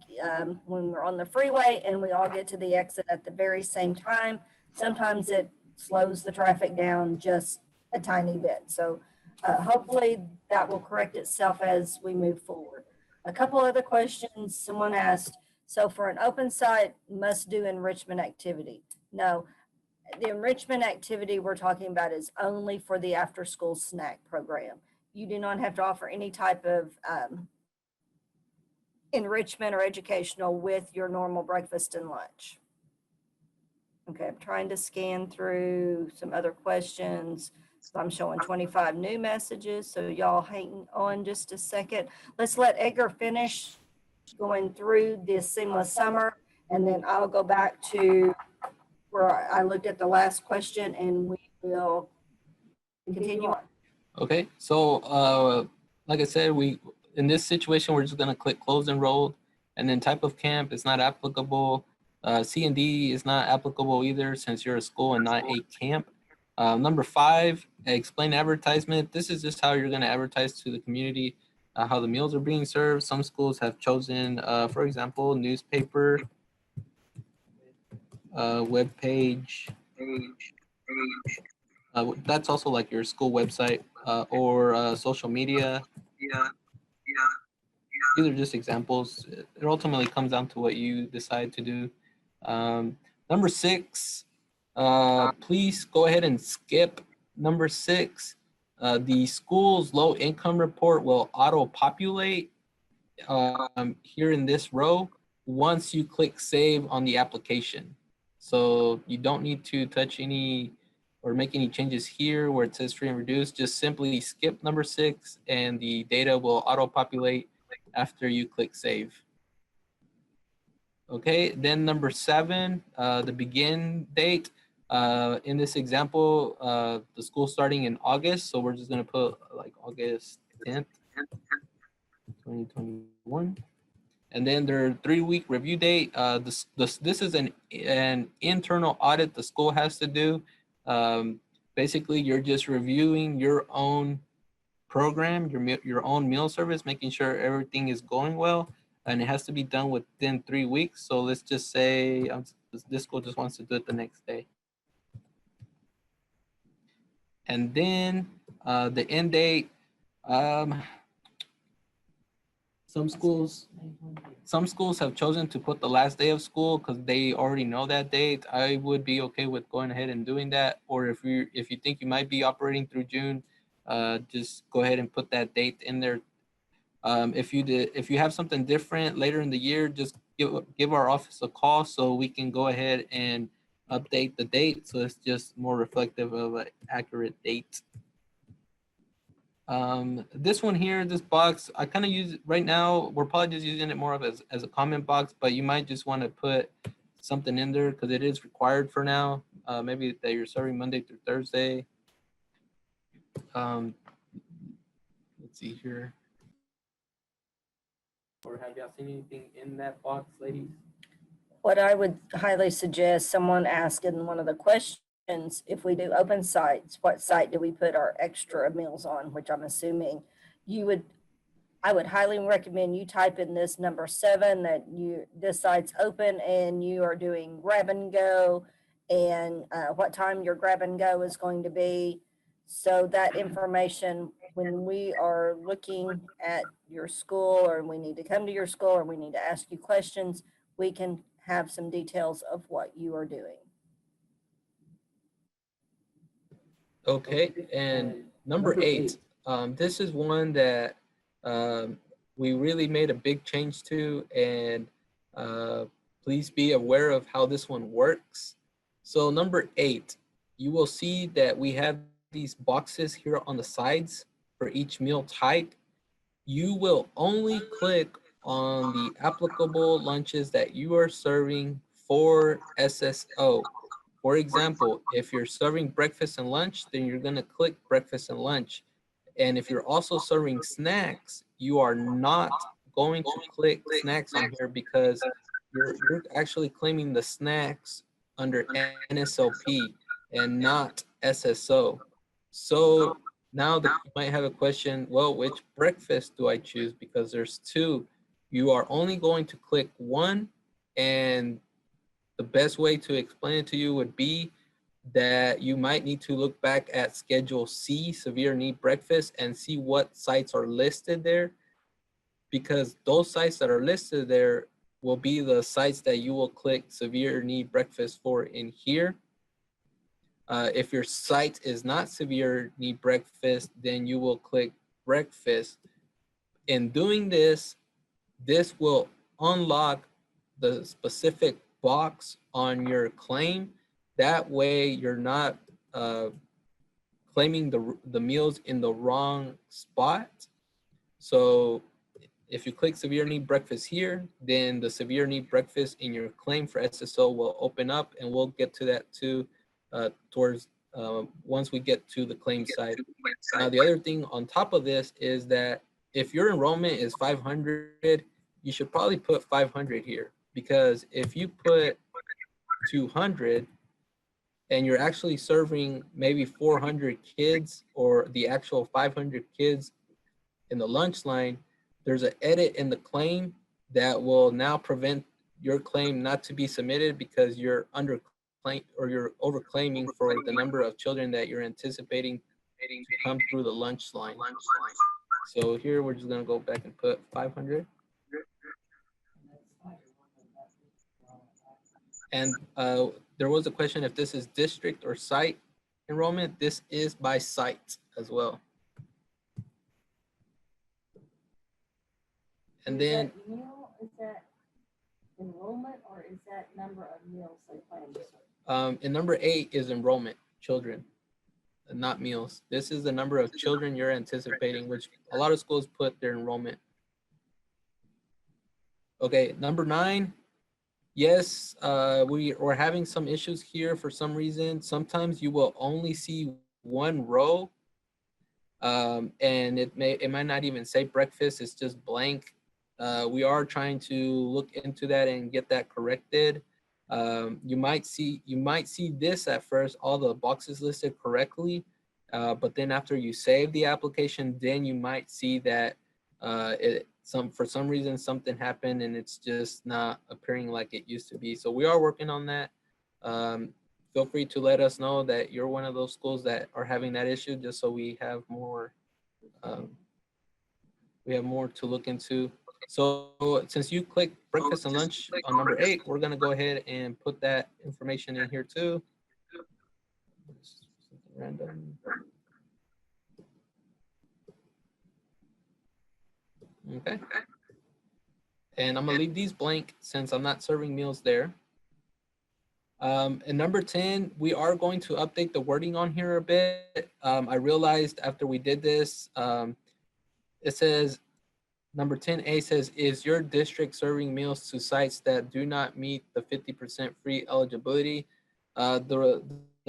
when we're on the freeway and we all get to the exit at the very same time. Sometimes it slows the traffic down just a tiny bit. So hopefully that will correct itself as we move forward. A couple other questions someone asked. So for an open site, must do enrichment activity. No, the enrichment activity we're talking about is only for the after-school snack program. You do not have to offer any type of enrichment or educational with your normal breakfast and lunch. Okay, I'm trying to scan through some other questions. So I'm showing 25 new messages, so y'all hang on just a second. Let's let Edgar finish going through this seamless summer, and then I'll go back to where I looked at the last question, and we will continue on. Okay, so like I said, in this situation, we're just gonna click close enrolled, and then type of camp is not applicable. C and D is not applicable either since you're a school and not a camp. Number 5, explain advertisement. This is just how you're gonna advertise to the community how the meals are being served. Some schools have chosen, for example, newspaper, web page. That's also like your school website or social media. These are just examples. It ultimately comes down to what you decide to do. Number 6, please go ahead and skip number 6. The school's low income report will auto-populate here in this row once you click save on the application. So you don't need to touch any or make any changes here where it says free and reduced. Just simply skip number 6 and the data will auto-populate after you click save. Okay, then number 7, the begin date. In this example, the school starting in August, so we're just gonna put like August 10th, 2021. And then their 3-week review date. This is an internal audit the school has to do. Basically, you're just reviewing your own program, your own meal service, making sure everything is going well, and it has to be done within 3 weeks. So let's just say this school just wants to do it the next day. And then the end date. Some schools have chosen to put the last day of school because they already know that date. I would be okay with going ahead and doing that. Or if you think you might be operating through June, just go ahead and put that date in there. If you have something different later in the year, just give our office a call so we can go ahead and update the date so it's just more reflective of an accurate date. This one here, this box, I kind of use it right now. We're probably just using it more of as a comment box, but you might just want to put something in there because it is required for now. Maybe that you're serving Monday through Thursday. Let's see here. Or have y'all seen anything in that box, ladies? What I would highly suggest, someone asked in one of the questions, if we do open sites, what site do we put our extra meals on, which I'm assuming I would highly recommend you type in this number 7 that this site's open and you are doing grab and go, and what time your grab and go is going to be. So that information, when we are looking at your school or we need to come to your school or we need to ask you questions, we can have some details of what you are doing. Okay, and number 8, this is one that we really made a big change to, and please be aware of how this one works. So number 8, you will see that we have these boxes here on the sides for each meal type. You will only click on the applicable lunches that you are serving for SSO. For example, if you're serving breakfast and lunch, then you're gonna click breakfast and lunch. And if you're also serving snacks, you are not going to click snacks on here because you're actually claiming the snacks under NSLP and not SSO. So now that you might have a question, well, which breakfast do I choose? Because there's 2. You are only going to click one, and the best way to explain it to you would be that you might need to look back at Schedule C, Severe Need Breakfast, and see what sites are listed there, because those sites that are listed there will be the sites that you will click Severe Need Breakfast for in here. If your site is not severe need breakfast, then you will click breakfast. In doing this, this will unlock the specific box on your claim. That way you're not claiming the meals in the wrong spot. So if you click severe need breakfast here, then the severe need breakfast in your claim for SSO will open up, and we'll get to that too towards once we get to the claim side. Now, the other thing on top of this is that if your enrollment is 500, you should probably put 500 here, because if you put 200 and you're actually serving maybe 400 kids or the actual 500 kids in the lunch line, there's an edit in the claim that will now prevent your claim not to be submitted because you're under claim or you're over claiming for the number of children that you're anticipating to come through the lunch line. So here we're just gonna go back and put 500. And there was a question if this is district or site enrollment. This is by site as well. And then Is that enrollment, or is that number of meals they plan to serve? in number 8 is enrollment, children, not meals. This is the number of children you're anticipating, which a lot of schools put their enrollment. Okay, number 9. Yes, we're having some issues here for some reason. Sometimes you will only see one row, and it might not even say breakfast. It's just blank. We are trying to look into that and get that corrected. You might see this at first, all the boxes listed correctly, but then after you save the application, then you might see that for some reason something happened and it's just not appearing like it used to be. So we are working on that. Feel free to let us know that you're one of those schools that are having that issue, just so we have more to look into. So since you clicked breakfast and lunch on number 8, we're gonna go ahead and put that information in here too. Random. Okay. And I'm gonna leave these blank since I'm not serving meals there. And number 10, we are going to update the wording on here a bit. I realized after we did this, it says, number 10A says, is your district serving meals to sites that do not meet the 50% free eligibility? The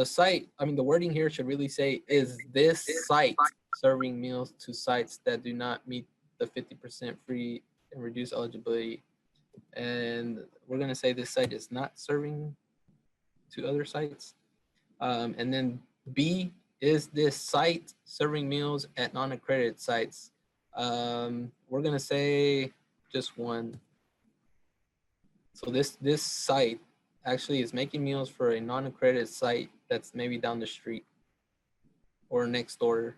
site, the wording here should really say, is this site serving meals to sites that do not meet the 50% free and reduced eligibility? And we're gonna say this site is not serving to other sites. And then B, is this site serving meals at non-accredited sites? We're gonna say just one. So this site actually is making meals for a non-accredited site that's maybe down the street or next door.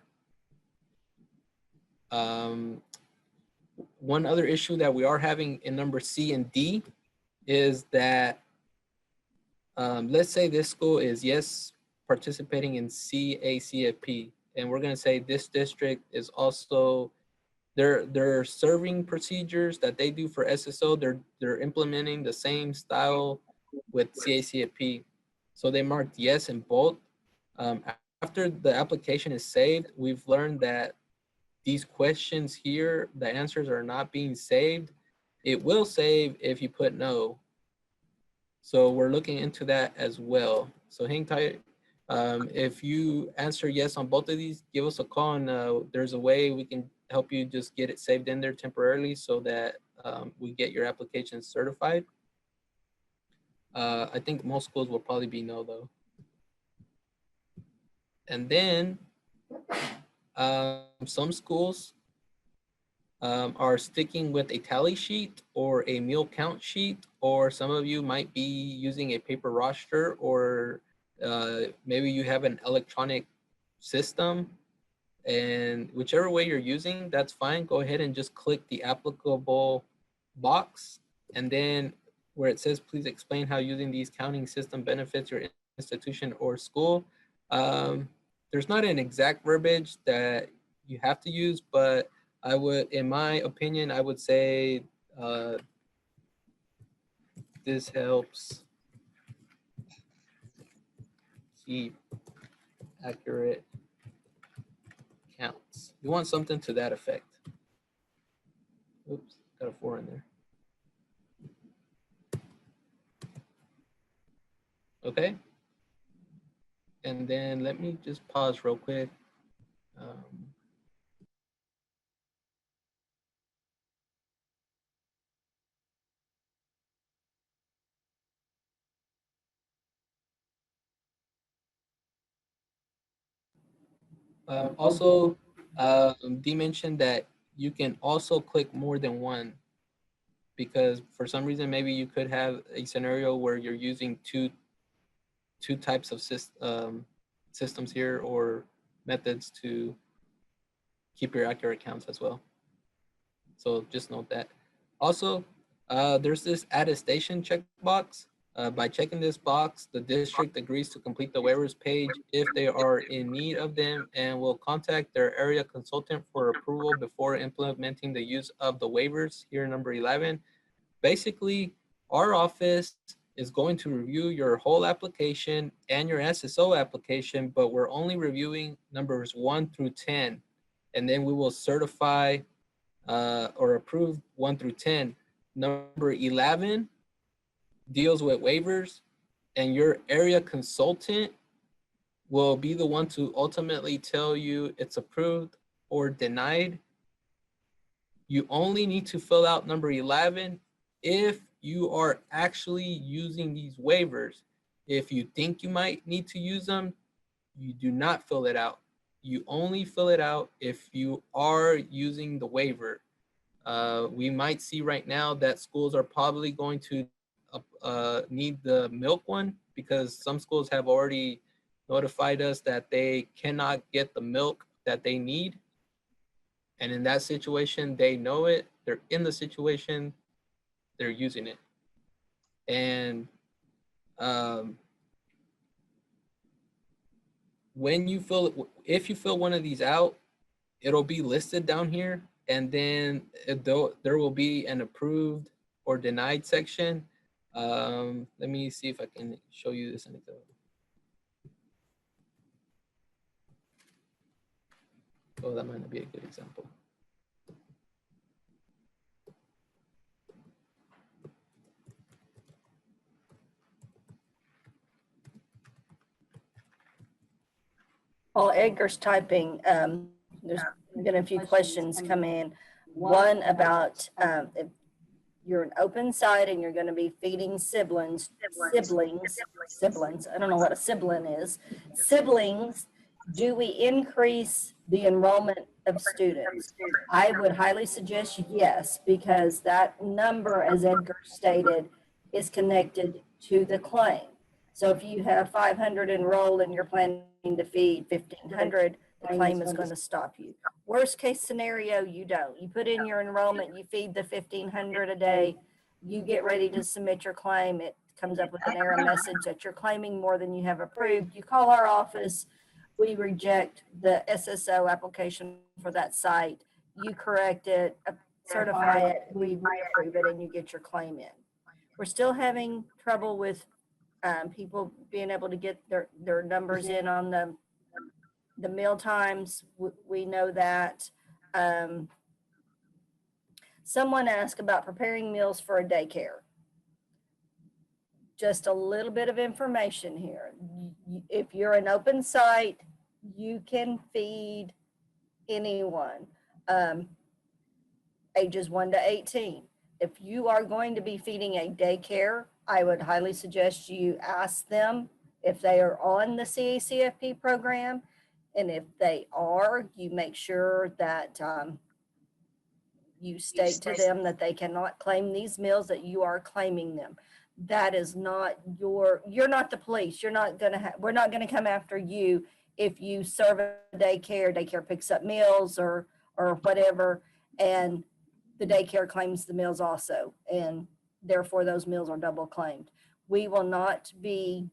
One other issue that we are having in number C and D is that let's say this school is participating in CACFP, and we're gonna say this district is also their serving procedures that they do for SSO, they're implementing the same style with CACFP. So they marked yes in both. After the application is saved, we've learned that these questions here, the answers are not being saved. It will save if you put no. So we're looking into that as well. So hang tight. If you answer yes on both of these, give us a call, and there's a way we can help you just get it saved in there temporarily so that we get your application certified. I think most schools will probably be no though. And then some schools are sticking with a tally sheet or a meal count sheet, or some of you might be using a paper roster, or maybe you have an electronic system. And whichever way you're using, that's fine. Go ahead and just click the applicable box, and then where it says please explain how using these counting system benefits your institution or school, There's not an exact verbiage that you have to use, but I would, in my opinion, I would say this helps keep accurate counts. You want something to that effect. Oops, got a 4 in there. Okay. And then let me just pause real quick. Also, Dee mentioned that you can also click more than one, because for some reason, maybe you could have a scenario where you're using two types of systems here, or methods to keep your accurate counts as well. So just note that. Also, there's this attestation checkbox. By checking this box, the district agrees to complete the waivers page if they are in need of them, and will contact their area consultant for approval before implementing the use of the waivers. Here, number 11. Basically, our office is going to review your whole application and your SSO application, but we're only reviewing numbers 1 through 10. And then we will certify or approve 1 through 10. Number 11 deals with waivers, and your area consultant will be the one to ultimately tell you it's approved or denied. You only need to fill out number 11 if you are actually using these waivers. If you think you might need to use them, you do not fill it out. You only fill it out if you are using the waiver. We might see right now that schools are probably going to need the milk one, because some schools have already notified us that they cannot get the milk that they need. And in that situation, they know it, they're in the situation, they're using it. And when you fill, if you fill one of these out, it'll be listed down here, and then there will be an approved or denied section. Let me see if I can show you this anecdote. Oh, that might not be a good example. While Edgar's typing, there's been a few questions come in. One about if you're an open site and you're going to be feeding siblings. I don't know what a sibling is. Siblings, do we increase the enrollment of students? I would highly suggest yes, because that number, as Edgar stated, is connected to the claim. So if you have 500 enrolled and you're planning to feed 1,500, the claim is going to stop you. Worst case scenario, you don't. You put in your enrollment, you feed the 1,500 a day, you get ready to submit your claim, it comes up with an error message that you're claiming more than you have approved. You call our office, we reject the SSO application for that site. You correct it, certify it, we approve it, and you get your claim in. We're still having trouble with people being able to get their numbers in on the meal times. We know that. Someone asked about preparing meals for a daycare. Just a little bit of information here. If you're an open site, you can feed anyone, ages 1 to 18. If you are going to be feeding a daycare, I would highly suggest you ask them if they are on the CACFP program. And if they are, you make sure that you state to them that they cannot claim these meals, that you are claiming them. That is not you're not the police. We're not going to come after you if you serve a daycare picks up meals or whatever, and the daycare claims the meals also, and therefore those meals are double claimed. We will not be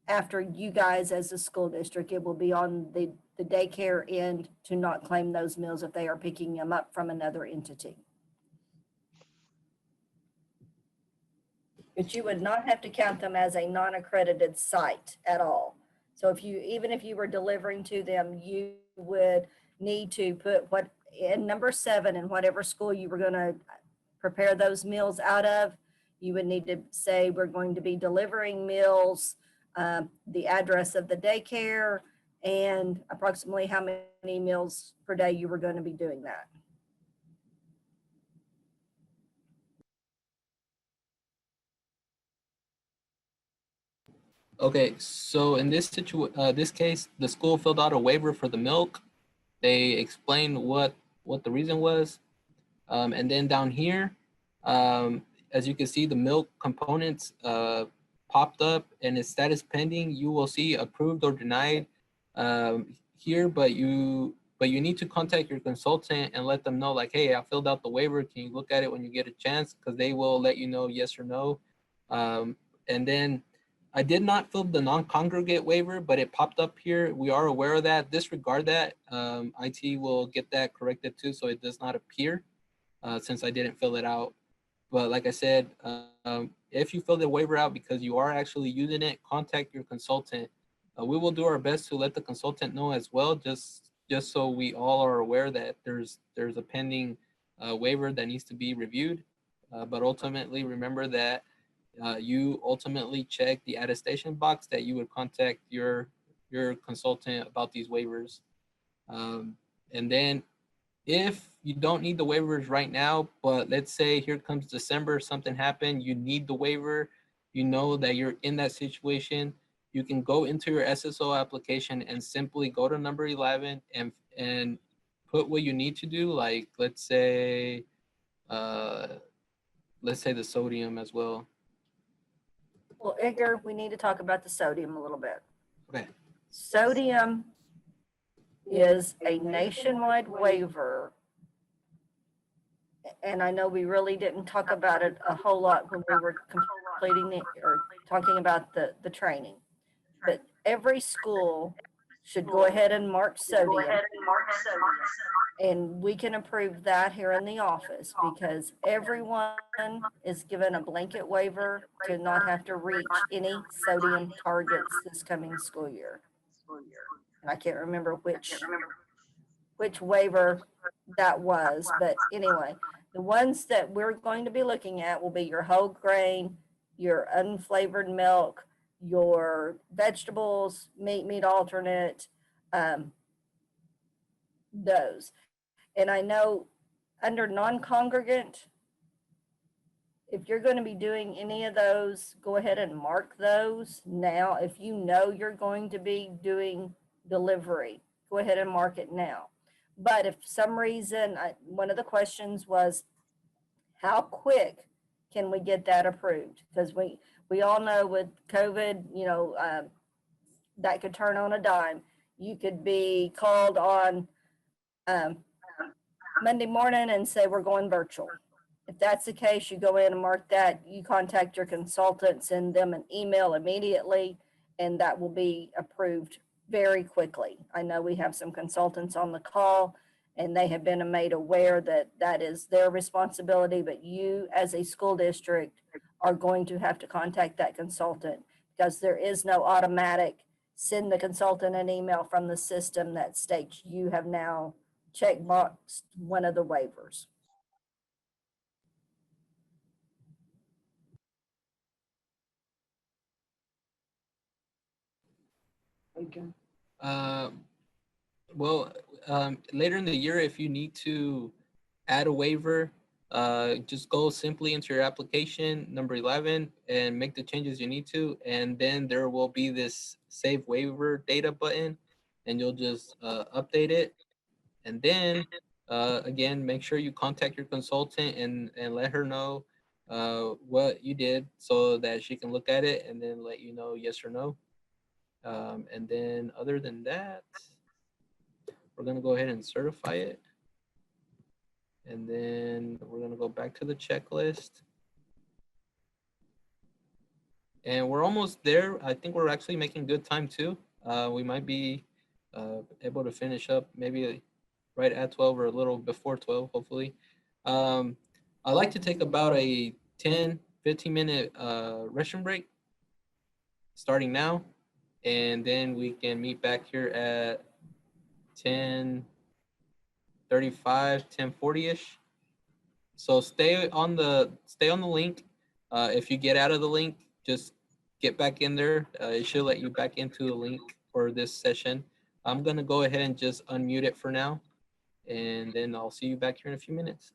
after you guys as a school district. It will be on the daycare end to not claim those meals if they are picking them up from another entity. But you would not have to count them as a non-accredited site at all. So if you, even if you were delivering to them, you would need to put what in number 7 in whatever school you were going to prepare those meals out of. You would need to say, we're going to be delivering meals, the address of the daycare, and approximately how many meals per day you were going to be doing that. Okay, so in this this case, the school filled out a waiver for the milk. They explained what the reason was, and then down here, as you can see, the milk components popped up and its status pending. You will see approved or denied here, but you need to contact your consultant and let them know, like, hey, I filled out the waiver. Can you look at it when you get a chance? Because they will let you know yes or no. And then I did not fill the non-congregate waiver, but it popped up here. We are aware of that. Disregard that. IT will get that corrected too, so it does not appear since I didn't fill it out. But like I said, if you fill the waiver out because you are actually using it, contact your consultant. We will do our best to let the consultant know as well, just so we all are aware that there's a pending waiver that needs to be reviewed. But ultimately, remember that you ultimately check the attestation box that you would contact your consultant about these waivers. And then if you don't need the waivers right now, but let's say here comes December, something happened, you need the waiver, you know that you're in that situation, you can go into your SSO application and simply go to number 11 and put what you need to do. Like let's say the sodium as well. Well, Edgar, we need to talk about the sodium a little bit. Okay. Sodium is a nationwide waiver. And I know we really didn't talk about it a whole lot when we were completing it or talking about the training. But every school should go ahead and mark sodium. And we can approve that here in the office because everyone is given a blanket waiver to not have to reach any sodium targets this coming school year. And I can't remember which waiver that was, but anyway, the ones that we're going to be looking at will be your whole grain, your unflavored milk, your vegetables, meat alternate, those. And I know under non-congregant, if you're going to be doing any of those, go ahead and mark those now. If you know you're going to be doing delivery, go ahead and mark it now. But if for some reason, one of the questions was, how quick can we get that approved? Because we all know with COVID, that could turn on a dime. You could be called on Monday morning and say, we're going virtual. If that's the case, you go in and mark that, you contact your consultant, send them an email immediately, and that will be approved very quickly. I know we have some consultants on the call and they have been made aware that that is their responsibility, but you as a school district are going to have to contact that consultant because there is no automatic send the consultant an email from the system that states you have now checkboxed one of the waivers. Okay. Well, later in the year, if you need to add a waiver, just go simply into your application, number 11, and make the changes you need to. And then there will be this save waiver data button, and you'll just update it. And then, again, make sure you contact your consultant and let her know what you did so that she can look at it and then let you know yes or no. And then other than that, we're going to go ahead and certify it. And then we're going to go back to the checklist. And we're almost there. I think we're actually making good time too. We might be able to finish up maybe right at 12 or a little before 12, hopefully. I like to take about a 10-15 minute restroom break starting now. And then we can meet back here at 10:35, 10:40ish. So stay on the link. If you get out of the link, just get back in there. It should let you back into the link for this session. I'm gonna go ahead and just unmute it for now, and then I'll see you back here in a few minutes.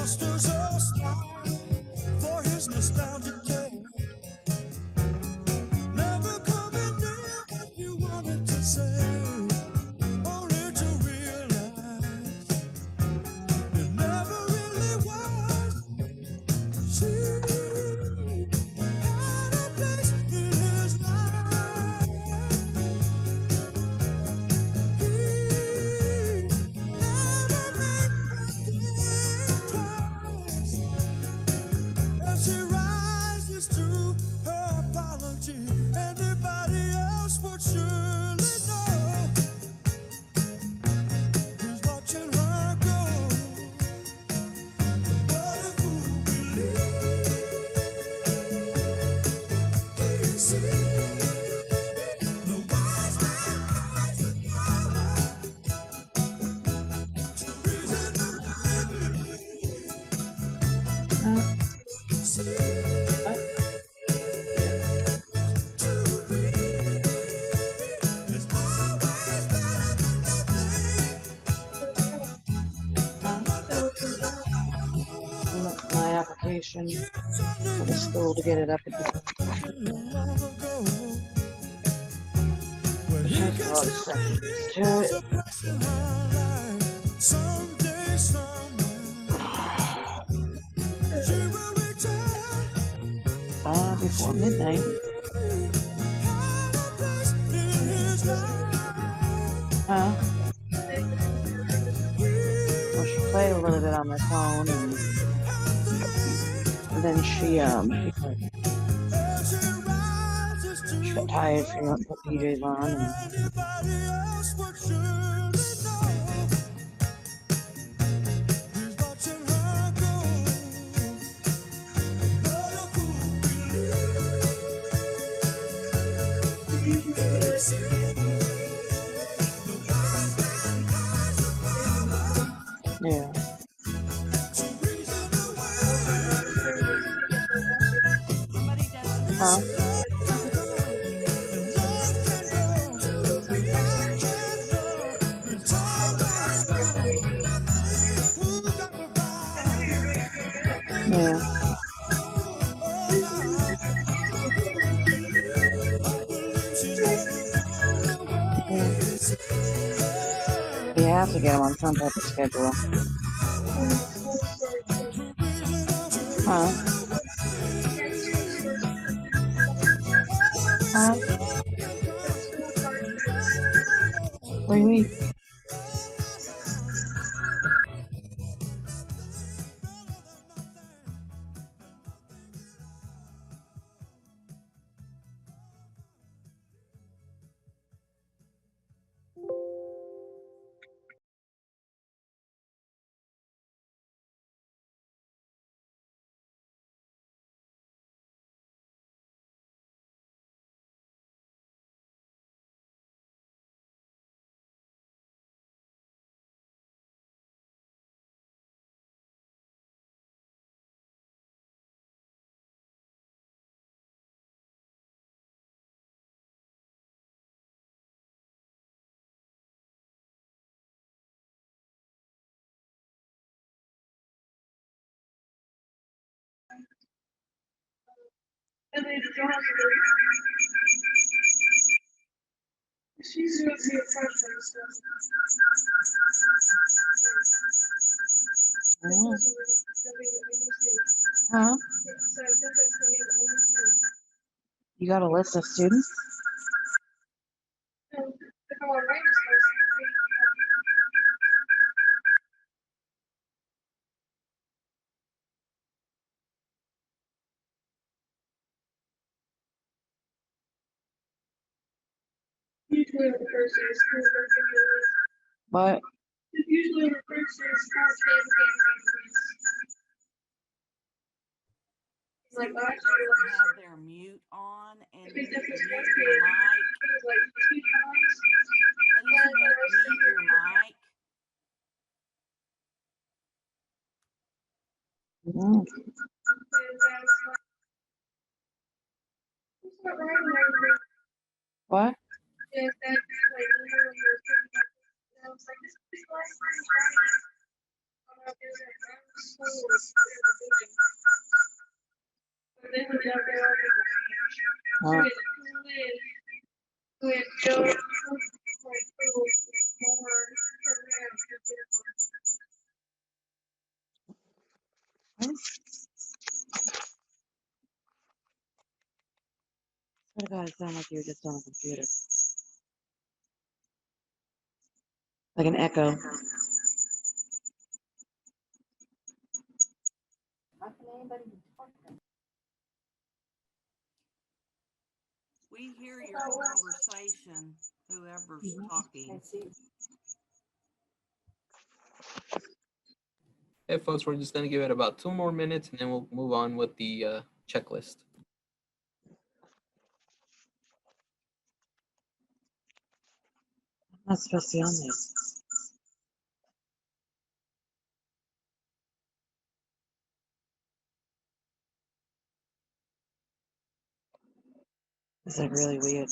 sisters all smile for his nostalgic tale. Never coming near what you wanted to say, only to realize it never really was. She had a place in his life. He never made her think twice. As she rises to her apology, anybody else would surely know he's watching her go. But a fool believes he sees. The wise man has the power to reason the My application for the school to get it up again. There's a lot of sections to it. Someday, somewhere, she will return. Before midnight. Huh? Well, she played a little bit on my phone, and then she got tired, she went and put PJs on, and yeah. Huh? Yeah. You have to get them on some type of schedule. Huh? Huh? What do you mean? Huh? You got a list of students? Usually refers to as school working. But It usually refers to as school family. Like last year, Have their mute on and we mute took this one your period, mic. it was like 2 times. Please mute your mic. mm, It's not right and everything. what? Yeah, that, like, literally was pretty much, I was like, this is the last time Johnny, I'm not doing it. Huh? Swear to God, it sounded like you were just on a computer. Like an echo. How can anybody talk? We hear your conversation, whoever's talking. I see. Hey, folks, we're just going to give it about 2 more minutes and then we'll move on with the checklist. I'm not supposed to be on this. It's like really weird.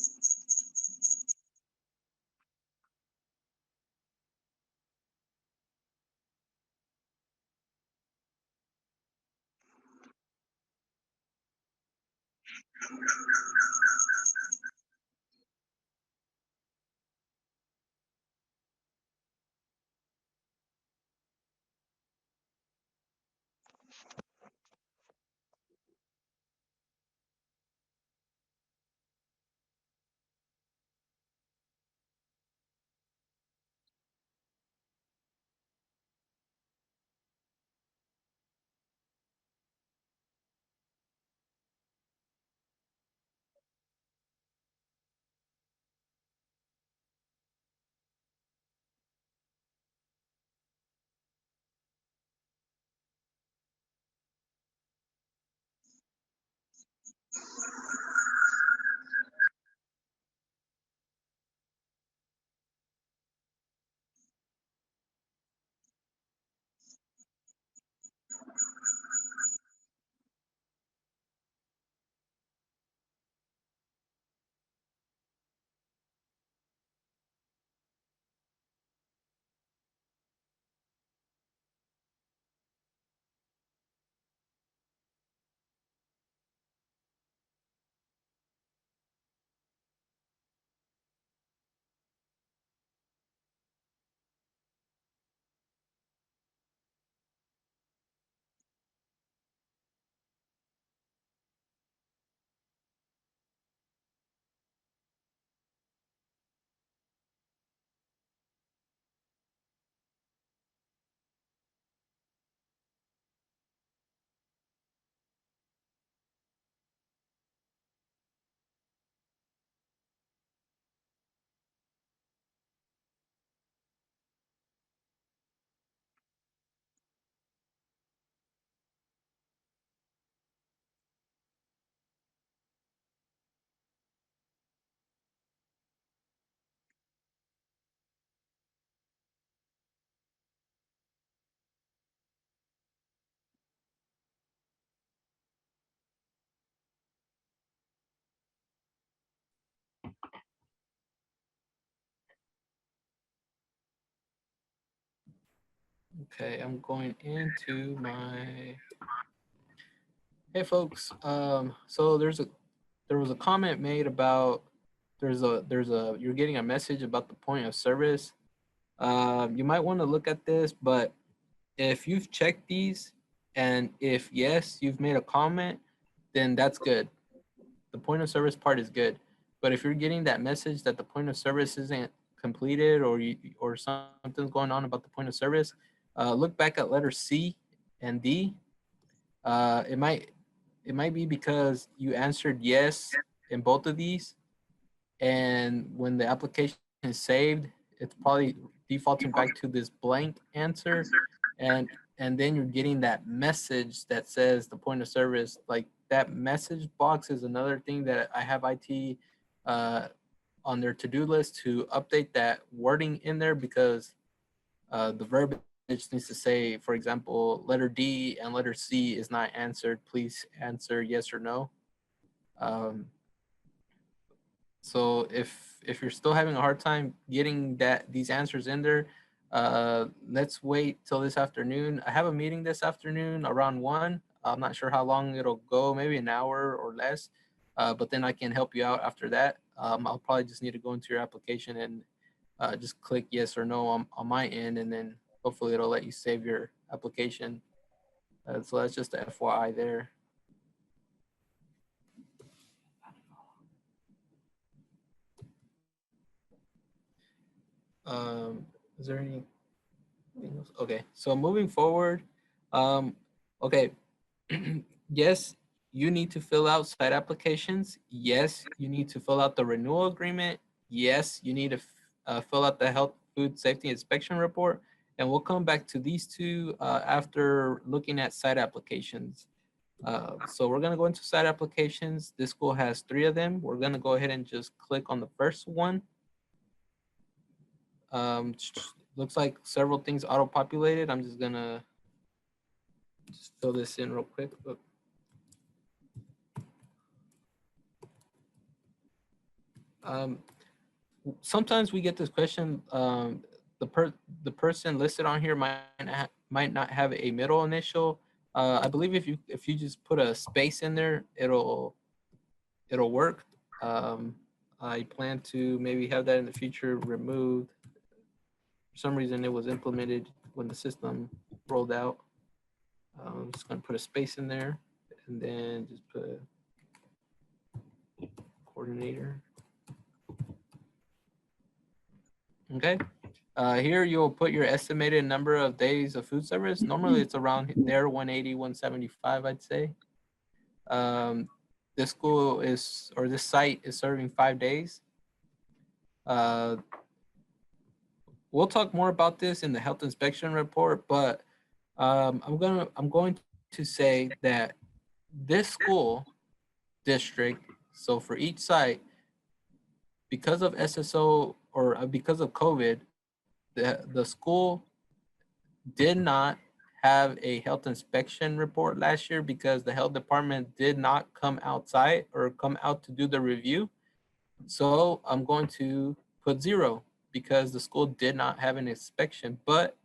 Okay, I'm going into my. Hey, folks. So there was a comment made about you're getting a message about the point of service. You might want to look at this, but if you've checked these and if yes, you've made a comment, then that's good. The point of service part is good. But if you're getting that message that the point of service isn't completed or something's going on about the point of service, look back at letter C and D. It might be because you answered yes in both of these, and when the application is saved, it's probably defaulting back to this blank answer, and then you're getting that message that says the point of service. Like that message box is another thing that I have IT on their to-do list to update that wording in there, because the verbiage needs to say, for example, letter D and letter C is not answered. Please answer yes or no. So if you're still having a hard time getting these answers in there, Let's wait till this afternoon. I have a meeting this afternoon around 1. I'm not sure how long it'll go, maybe an hour or less, but then I can help you out after that. I'll probably just need to go into your application and just click yes or no on my end, and then hopefully it'll let you save your application. So that's just a FYI there. Is there anything else? Okay, so moving forward, okay, yes, you need to fill out site applications. Yes, you need to fill out the renewal agreement. Yes, you need to fill out the health food safety inspection report. And we'll come back to these two after looking at site applications. So we're gonna go into site applications. This school has 3 of them. We're gonna go ahead and just click on the first one. Looks like several things auto-populated. I'm just gonna just fill this in real quick. Sometimes we get this question. The person listed on here might not have a middle initial. I believe if you just put a space in there, it'll work. I plan to maybe have that in the future removed. For some reason, it was implemented when the system rolled out. I'm just going to put a space in there and then just put coordinator. Okay. Here you'll put your estimated number of days of food service. Normally it's around there, 180, 175, I'd say. This school is, or this site is serving 5 days. We'll talk more about this in the health inspection report, but I'm going to say that this school district, so for each site, because of SSO or because of COVID, the school did not have a health inspection report last year because the health department did not come outside or come out to do the review. So I'm going to put 0 because the school did not have an inspection, but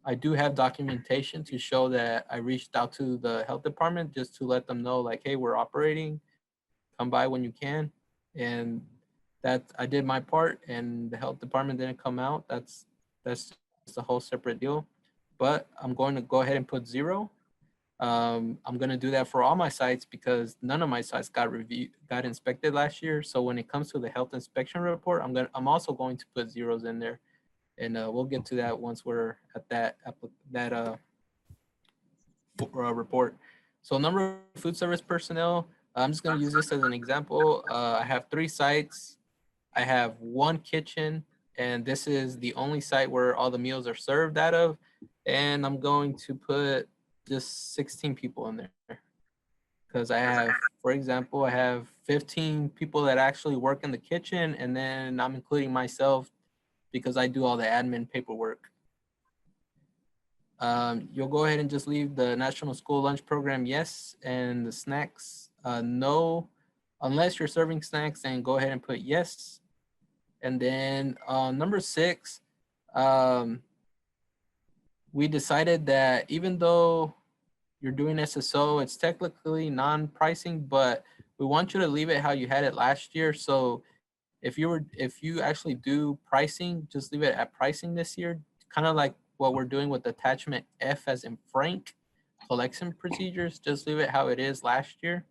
I do have documentation to show that I reached out to the health department just to let them know, like, hey, we're operating, come by when you can. And that I did my part and the health department didn't come out. That's just a whole separate deal. But I'm going to go ahead and put 0. I'm going to do that for all my sites because none of my sites got inspected last year. So when it comes to the health inspection report, I'm also going to put 0s in there, and we'll get to that once we're at that report. So number of food service personnel, I'm just going to use this as an example. I have 3 sites. I have 1 kitchen, and this is the only site where all the meals are served out of. And I'm going to put just 16 people in there because I have, for example, I have 15 people that actually work in the kitchen, and then I'm including myself because I do all the admin paperwork. You'll go ahead and just leave the National School Lunch Program yes, and the snacks no, unless you're serving snacks, and go ahead and put yes. And then number 6, we decided that even though you're doing SSO, it's technically non-pricing, but we want you to leave it how you had it last year. So if you actually do pricing, just leave it at pricing this year, kind of like what we're doing with attachment F as in Frank, collection procedures, just leave it how it is last year.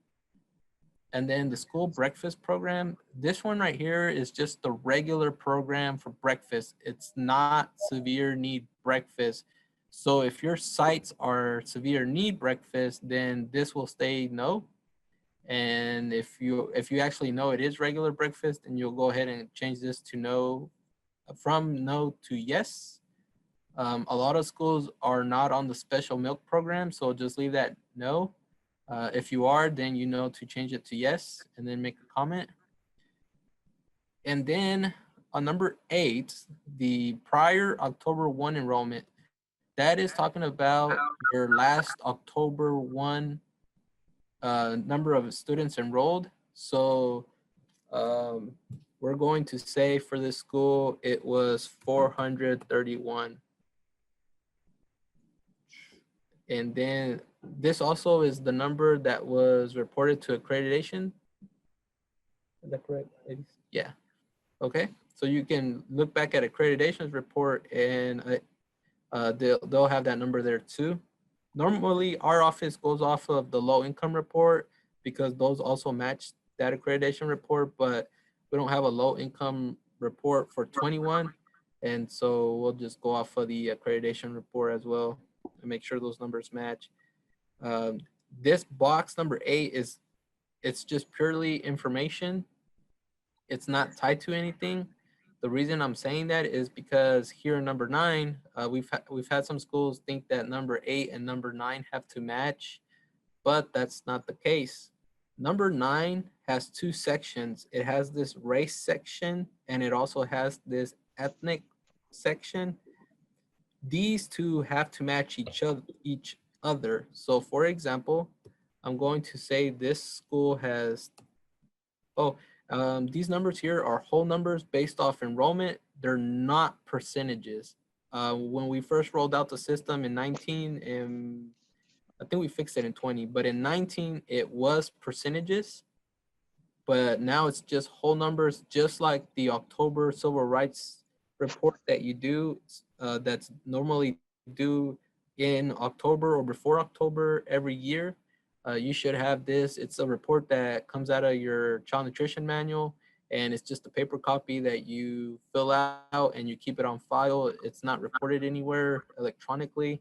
And then the school breakfast program, this one right here is just the regular program for breakfast. It's not severe need breakfast. So if your sites are severe need breakfast, then this will stay no. And if you actually know it is regular breakfast, then you'll go ahead and change this to no, from no to yes. A lot of schools are not on the special milk program, so just leave that no. If you are, then you know to change it to yes and then make a comment. And then on number 8, the prior October 1 enrollment, that is talking about your last October 1 number of students enrolled. So we're we're going to say for this school, it was 431. And then this also is the number that was reported to accreditation. Is that correct, ladies? Yeah. Okay. So you can look back at accreditation's report and they'll have that number there too. Normally, our office goes off of the low income report because those also match that accreditation report, but we don't have a low income report for 21. And so we'll just go off of the accreditation report as well and make sure those numbers match. This box number 8 it's just purely information. It's not tied to anything. The reason I'm saying that is because here in number 9, we've had some schools think that number 8 and number 9 have to match, but that's not the case. Number 9 has 2 sections. It has this race section and it also has this ethnic section. These two have to match each other. So for example, I'm going to say this school has, these numbers here are whole numbers based off enrollment. They're not percentages. When we first rolled out the system in 19, and I think we fixed it in 20, but in 19, it was percentages, but now it's just whole numbers, just like the October Civil Rights report that you do, that's normally due in October or before October every year. You should have this. It's a report that comes out of your child nutrition manual, and it's just a paper copy that you fill out and you keep it on file. It's not reported anywhere electronically.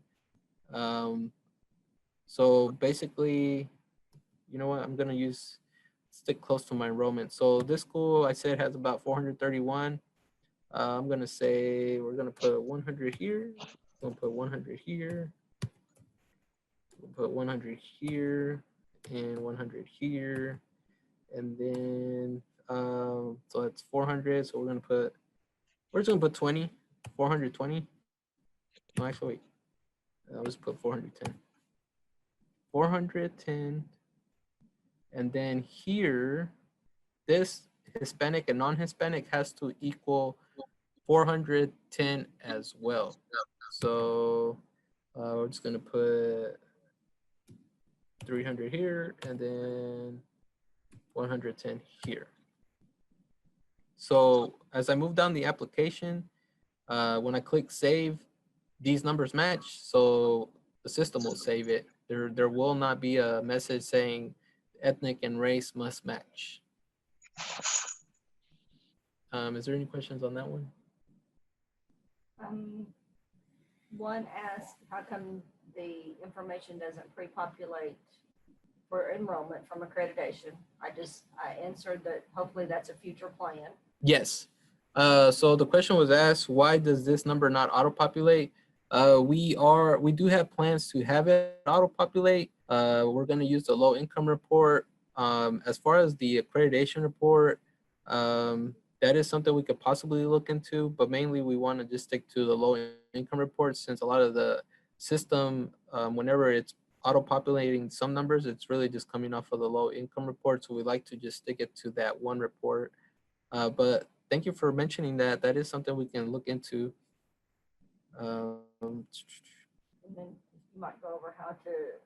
So basically, you know what, I'm gonna stick close to my enrollment. So this school, I said, has about 431. I'm gonna say we're gonna put 100 here. We'll put 100 here. We'll put 100 here and 100 here, and then so that's 400. So we're just gonna put 20, 420. No, actually, wait. Let's put 410. 410, and then here, this Hispanic and non-Hispanic has to equal 410 as well. So we're just gonna put 300 here and then 110 here. So as I move down the application, when I click save, these numbers match, so the system will save it. There will not be a message saying ethnic and race must match. Is there any questions on that one? One asked, how come the information doesn't pre-populate for enrollment from accreditation? I answered that hopefully that's a future plan. Yes. So the question was asked, why does this number not auto-populate? We do have plans to have it auto-populate. We're going to use the low income report. As far as the accreditation report, that is something we could possibly look into, but mainly we want to just stick to the low income report, since a lot of the system, whenever it's auto-populating some numbers, it's really just coming off of the low income report. So we like to just stick it to that one report. But thank you for mentioning that. That is something we can look into. And then you might go over how to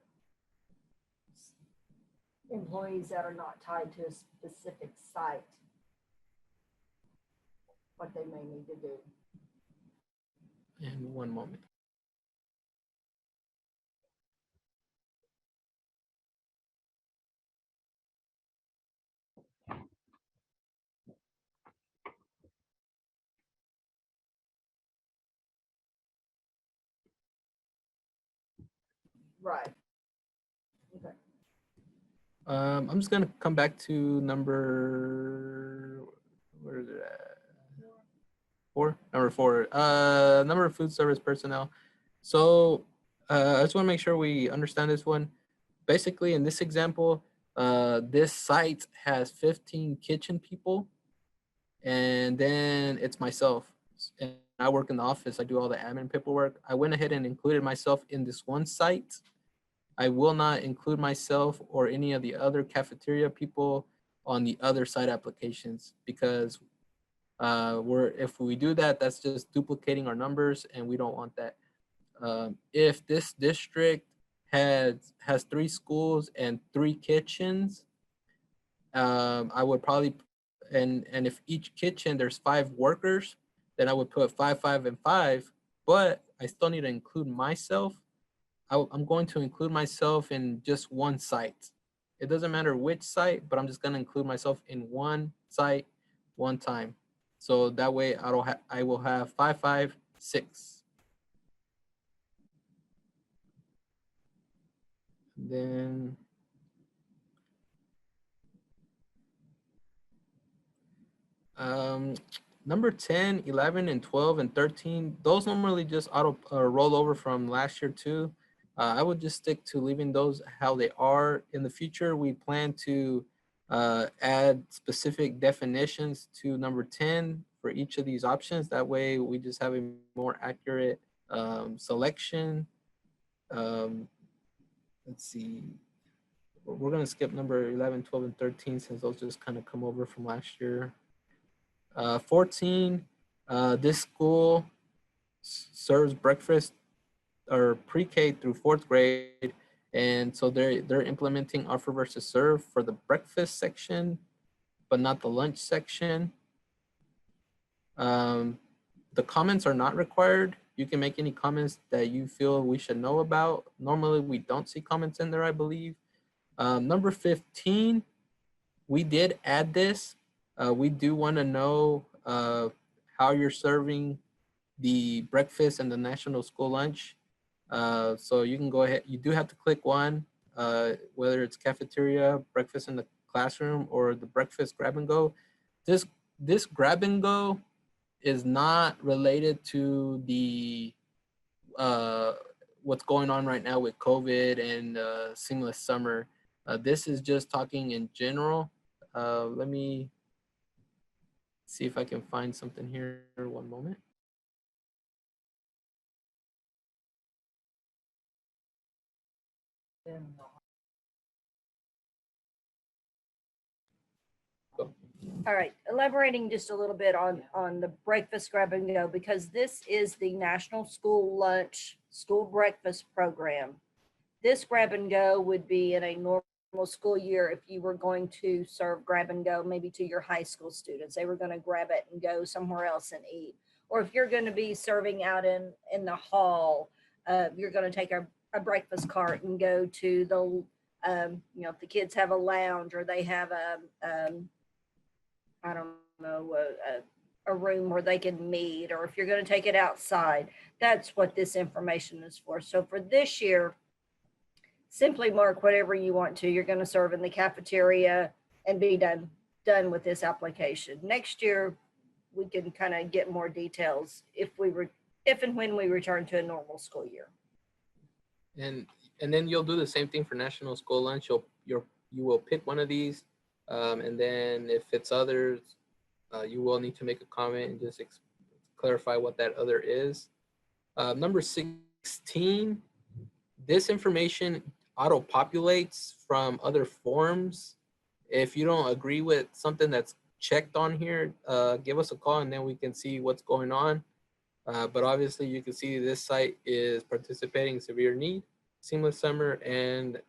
employees that are not tied to a specific site, what they may need to do. And one moment. Right. Okay. I'm just gonna come back to number, where is it at? 4, number 4, number of food service personnel. So I just want to make sure we understand this one. Basically, in this example, this site has 15 kitchen people, and then it's myself. And I work in the office. I do all the admin paperwork. I went ahead and included myself in this one site. I will not include myself or any of the other cafeteria people on the other site applications, because If we do that, that's just duplicating our numbers, and we don't want that. If this district has 3 schools and 3 kitchens, I would probably, and if each kitchen there's 5 workers, then I would put 5, 5, and 5. But I still need to include myself. I'm going to include myself in just one site. It doesn't matter which site, but I'm just going to include myself in one site, one time. So that way I will have 5, 5, 6. Then number 10, 11, and 12 and 13, those normally just auto roll over from last year too. I would just stick to leaving those how they are. In the future, we plan to add specific definitions to number 10 for each of these options. That way we just have a more accurate selection. Let's see. We're going to skip number 11, 12, and 13 since those just kind of come over from last year. 14, this school serves breakfast or pre-K through 4th grade. And so they're implementing offer versus serve for the breakfast section, but not the lunch section. The comments are not required. You can make any comments that you feel we should know about. Normally we don't see comments in there, I believe. Number 15, we did add this. We do want to know how you're serving the breakfast and the national school lunch. So you can go ahead, you do have to click one, whether it's cafeteria, breakfast in the classroom, or the breakfast grab and go. This grab and go is not related to the what's going on right now with COVID and seamless summer. This is just talking in general. Let me see if I can find something here. One moment. Go. All right, elaborating just a little bit on the breakfast grab and go, because this is the National School Lunch School Breakfast Program. This grab and go would be in a normal school year if you were going to serve grab and go maybe to your high school students. They were going to grab it and go somewhere else and eat. Or if you're going to be serving out in the hall, you're going to take a breakfast cart and go to the, if the kids have a lounge or they have I don't know, a room where they can meet, or if you're going to take it outside, that's what this information is for. So for this year, simply mark whatever you want to. You're going to serve in the cafeteria and be done with this application. Next year, we can kind of get more details if and when we return to a normal school year. And then you'll do the same thing for National School Lunch. You will pick one of these, and then if it's others, you will need to make a comment and just clarify what that other is. Number 16, this information auto-populates from other forms. If you don't agree with something that's checked on here, give us a call and then we can see what's going on. But obviously you can see this site is participating in severe need, seamless summer, and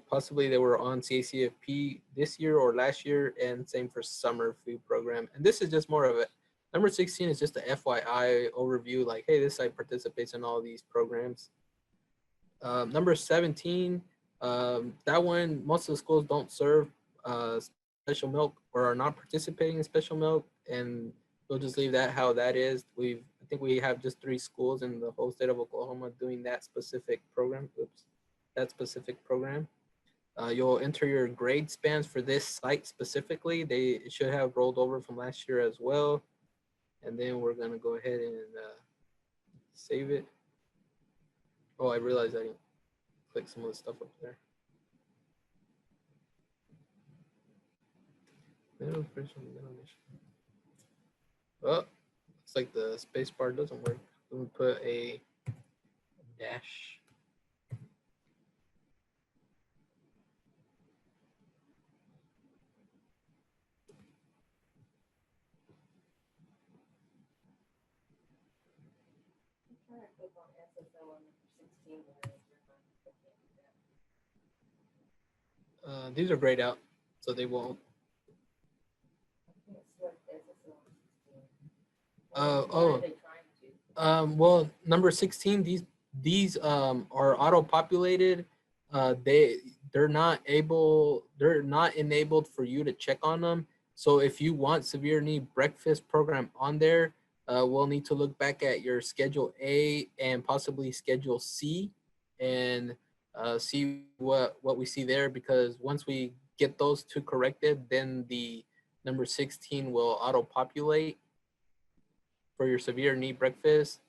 possibly they were on CACFP this year or last year, and same for summer food program. And this is just more of a, number 16 is just a FYI overview, like, hey, this site participates in all these programs. Number 17, that one, most of the schools don't serve special milk or are not participating in special milk, and we'll just leave that how that is. I think we have just 3 schools in the whole state of Oklahoma doing that specific program. That specific program. You'll enter your grade spans for this site specifically. They should have rolled over from last year as well. And then we're gonna go ahead and save it. Oh, I realized I didn't click some of the stuff up there. Oh, looks like the space bar doesn't work. Let me put a dash. 16 areas, you're fine. They can't do that. These are grayed out, so they won't. I think it's what SSO is 16. Oh, What are oh. they trying to? Well, number 16, these are auto-populated. They're not enabled for you to check on them. So if you want severe need breakfast program on there, we'll need to look back at your schedule A and possibly schedule C and see what we see there, because once we get those two corrected, then the number 16 will auto-populate for your severe need breakfast.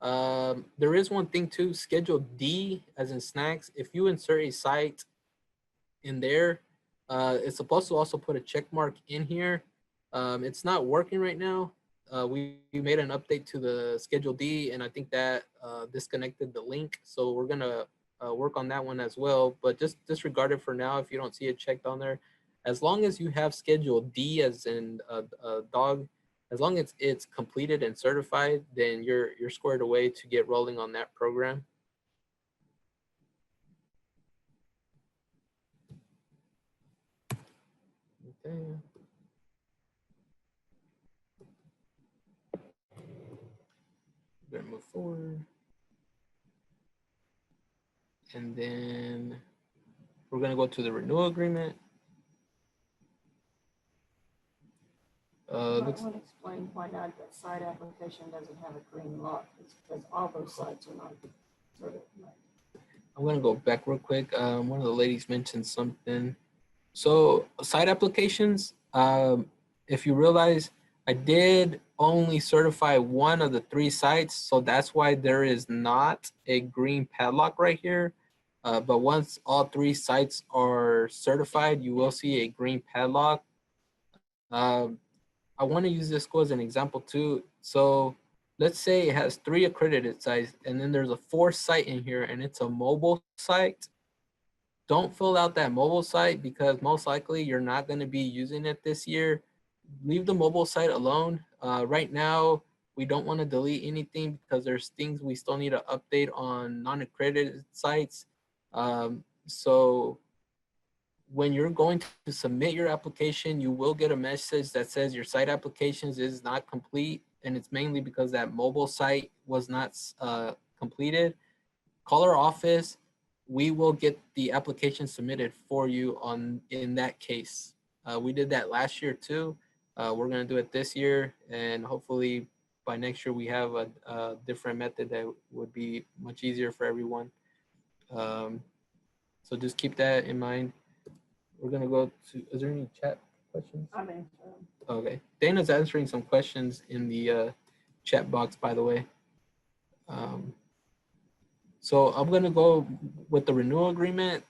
There is one thing too, schedule D as in snacks. If you insert a site in there, it's supposed to also put a check mark in here. It's not working right now. We made an update to the schedule D, and I think that disconnected the link. So we're gonna work on that one as well, but just disregard it for now if you don't see it checked on there. As long as you have schedule D as in dog, as long as it's completed and certified, then you're squared away to get rolling on that program. Okay. We're gonna move forward. And then we're gonna go to the renewal agreement. Might Looks, want to explain why not that site application doesn't have a green lock. It's because all those sites are not sort of like. I'm gonna go back real quick. One of the ladies mentioned something. So site applications, if you realize, I did only certify one of the 3 sites, so that's why there is not a green padlock right here. But once all 3 sites are certified, you will see a green padlock. I want to use this school as an example too. So let's say it has 3 accredited sites, and then there's a 4th site in here, and it's a mobile site. Don't fill out that mobile site because most likely you're not going to be using it this year. Leave the mobile site alone. Right now, we don't want to delete anything because there's things we still need to update on non-accredited sites. So when you're going to submit your application, you will get a message that says your site applications is not complete, and it's mainly because that mobile site was not completed. Call our office. We will get the application submitted for you in that case. We did that last year too. We're gonna do it this year, and hopefully by next year we have a different method that would be much easier for everyone. So just keep that in mind. We're gonna go to, is there any chat questions? I'm answering. Okay, Dana's answering some questions in the chat box, by the way. So I'm gonna go with the renewal agreement.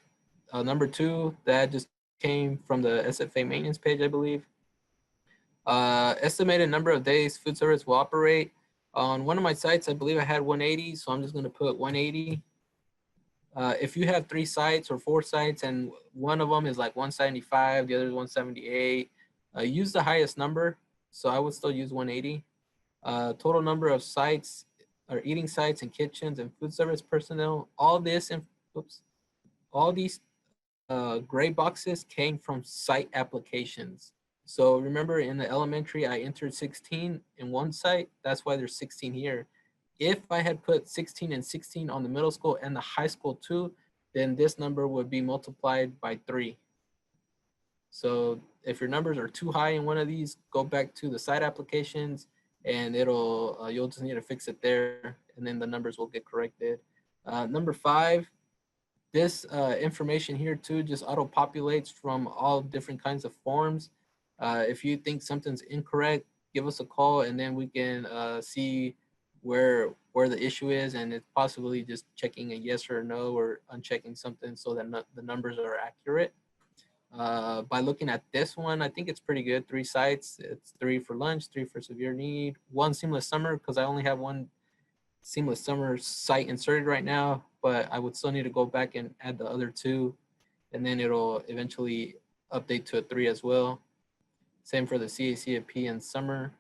Number 2, that just came from the SFA maintenance page, I believe. Estimated number of days food service will operate. On one of my sites, I believe I had 180, so I'm just gonna put 180. If you have 3 sites or 4 sites and one of them is like 175, the other is 178, use the highest number. So I would still use 180. Total number of sites or eating sites and kitchens and food service personnel, all this and all these gray boxes came from site applications. So remember in the elementary, I entered 16 in one site. That's why there's 16 here. If I had put 16 and 16 on the middle school and the high school too, then this number would be multiplied by 3. So if your numbers are too high in one of these, go back to the site applications and it'll, you'll just need to fix it there, and then the numbers will get corrected. Number 5, this information here too just auto-populates from all different kinds of forms. If you think something's incorrect, give us a call and then we can see where the issue is, and it's possibly just checking a yes or a no or unchecking something so that the numbers are accurate. By looking at this one, I think it's pretty good. 3 sites, it's 3 for lunch, 3 for severe need, 1 seamless summer because I only have 1 seamless summer site inserted right now, but I would still need to go back and add the other 2, and then it'll eventually update to a 3 as well. Same for the CACFP and summer.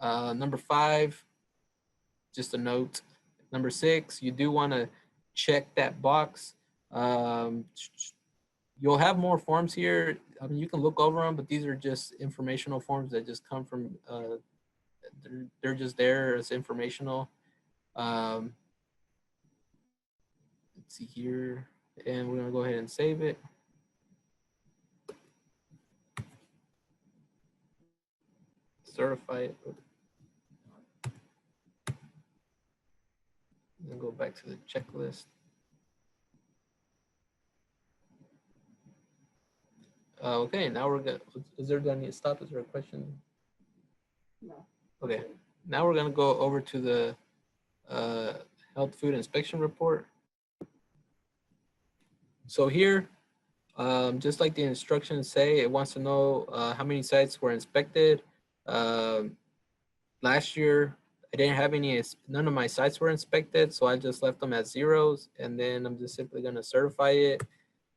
Number 5, just a note, Number 6, you do want to check that box. You'll have more forms here. I mean, you can look over them, but these are just informational forms that just come from, they're just there as informational. Let's see here, and we're gonna go ahead and save it. Certify it. And go back to the checklist. Okay, now we're gonna, is there gonna need to stop? Is there a question? No. Okay, now we're gonna go over to the health food inspection report. So here, just like the instructions say, it wants to know how many sites were inspected. Last year, I didn't have none of my sites were inspected, so I just left them as zeros, and then I'm just simply gonna certify it.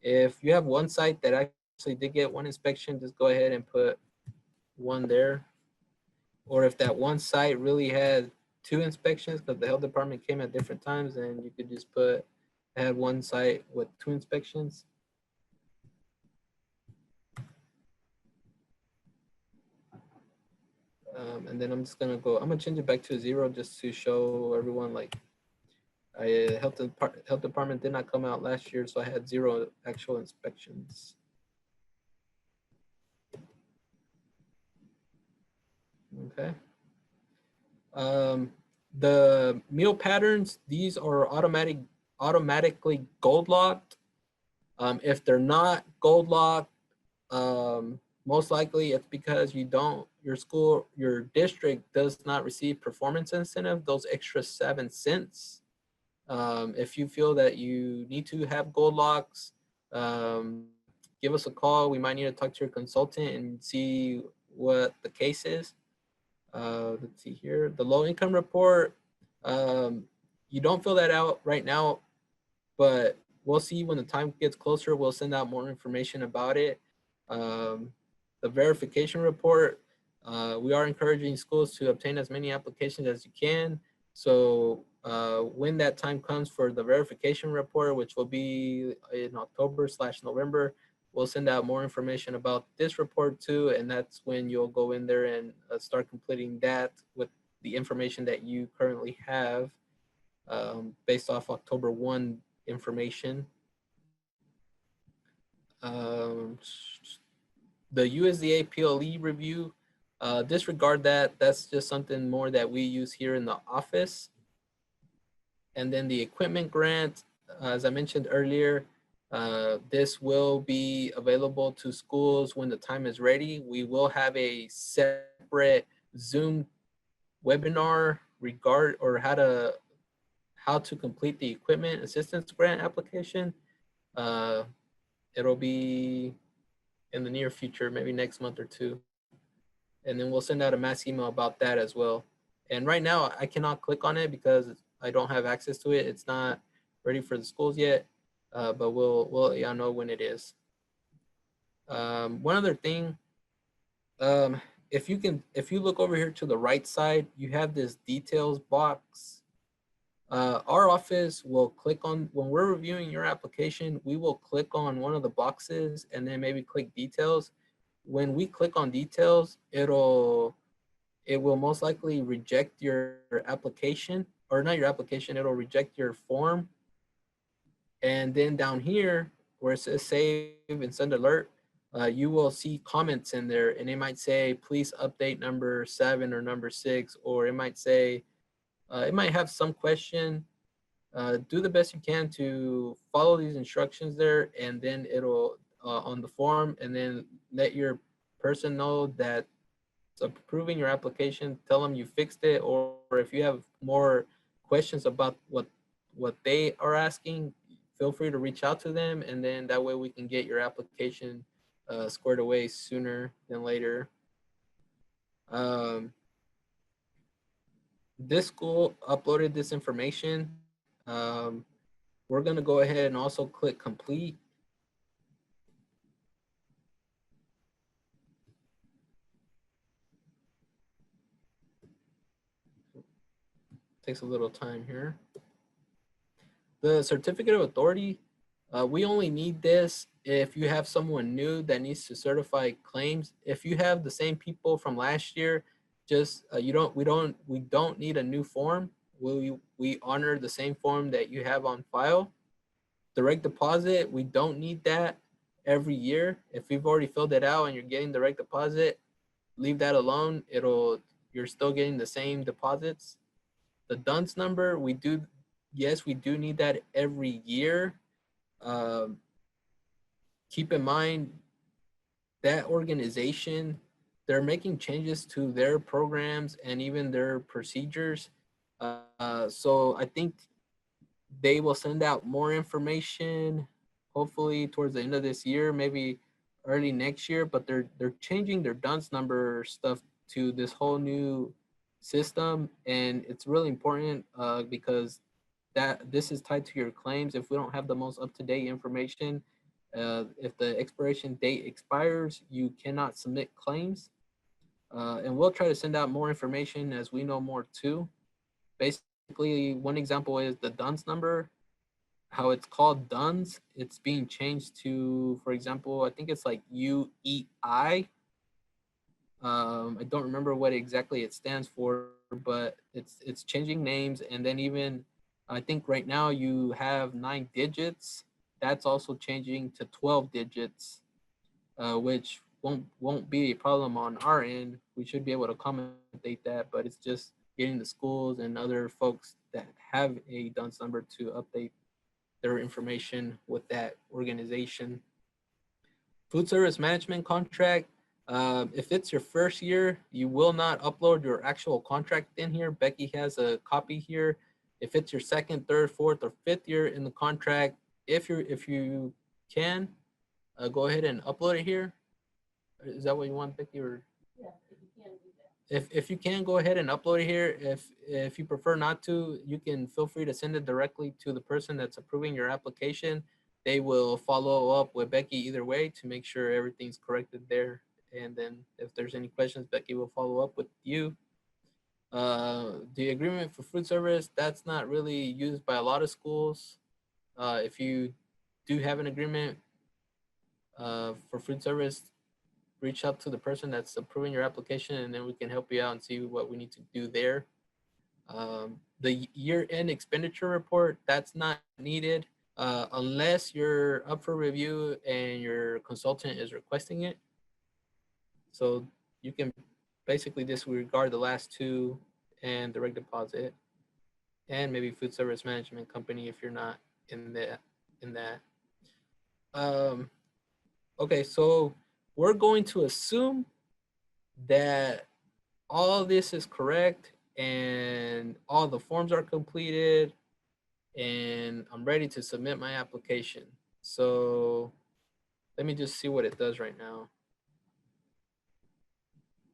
If you have one site that actually did get one inspection, just go ahead and put 1 there. Or if that one site really had 2 inspections, because the health department came at different times, then you could just put, I had 1 site with 2 inspections. And then I'm just gonna go, I'm gonna change it back to 0 just to show everyone like health department did not come out last year, so I had 0 actual inspections. Okay. The meal patterns, these are automatically gold locked. If they're not gold locked, most likely it's because your district does not receive performance incentive, those extra 7 cents. If you feel that you need to have gold locks, give us a call. We might need to talk to your consultant and see what the case is. Let's see here, the low income report. You don't fill that out right now, but we'll see when the time gets closer. We'll send out more information about it. The verification report, we are encouraging schools to obtain as many applications as you can. So when that time comes for the verification report, which will be in October/November, we'll send out more information about this report too. And that's when you'll go in there and start completing that with the information that you currently have based off October 1 information. The USDA PLE review, disregard that. That's just something more that we use here in the office. And then the equipment grant, as I mentioned earlier, this will be available to schools when the time is ready. We will have a separate Zoom webinar how to complete the equipment assistance grant application. It'll be in the near future, maybe next month or 2. And then we'll send out a mass email about that as well. And right now I cannot click on it because I don't have access to it. It's not ready for the schools yet, but we'll let y'all know when it is. One other thing, if you look over here to the right side, you have this details box. Our office will click on, when we're reviewing your application, we will click on one of the boxes and then maybe click details. When we click on details, it will most likely reject your application, or not your application, it'll reject your form. And then down here where it says save and send alert, you will see comments in there, and it might say, please update number 7 or number 6, or it might say, it might have some question. Do the best you can to follow these instructions there, and then it'll on the form, and then let your person know that it's approving your application. Tell them you fixed it, or if you have more questions about what they are asking, feel free to reach out to them, and then that way we can get your application squared away sooner than later. This school uploaded this information. We're going to go ahead and also click complete. Takes a little time here. The certificate of authority, we only need this if you have someone new that needs to certify claims. If you have the same people from last year, just we don't need a new form. We honor the same form that you have on file. Direct deposit, we don't need that every year. If you've already filled it out and you're getting direct deposit, leave that alone. You're still getting the same deposits. The DUNS number, yes, we do need that every year. Keep in mind that organization, they're making changes to their programs and even their procedures. So I think they will send out more information, hopefully towards the end of this year, maybe early next year, but they're changing their DUNS number stuff to this whole new system. And it's really important because this is tied to your claims. If we don't have the most up-to-date information, if the expiration date expires, you cannot submit claims. And we'll try to send out more information as we know more too. Basically, one example is the DUNS number, how it's called DUNS. It's being changed to, for example, I think it's like UEI. I don't remember what exactly it stands for, but it's changing names. And then even, I think right now you have 9 digits. That's also changing to 12 digits, which won't be a problem on our end. We should be able to accommodate that, but it's just getting the schools and other folks that have a DUNS number to update their information with that organization. Food service management contract. If it's your first year, you will not upload your actual contract in here. Becky has a copy here. If it's your second, third, fourth, or fifth year in the contract, if you can, go ahead and upload it here. Is that what you want, Becky? Or Yeah, if you can do that. if you can, go ahead and upload it here. If you prefer not to, you can feel free to send it directly to the person that's approving your application. They will follow up with Becky either way to make sure everything's corrected there. And then if there's any questions, Becky will follow up with you. The agreement for food service, that's not really used by a lot of schools. If you do have an agreement for food service, reach out to the person that's approving your application, and then we can help you out and see what we need to do there. The year-end expenditure report, that's not needed unless you're up for review and your consultant is requesting it. So you can basically disregard the last 2 and direct deposit and maybe food service management company if you're not in that. Okay, so we're going to assume that all this is correct and all the forms are completed and I'm ready to submit my application. So let me just see what it does right now.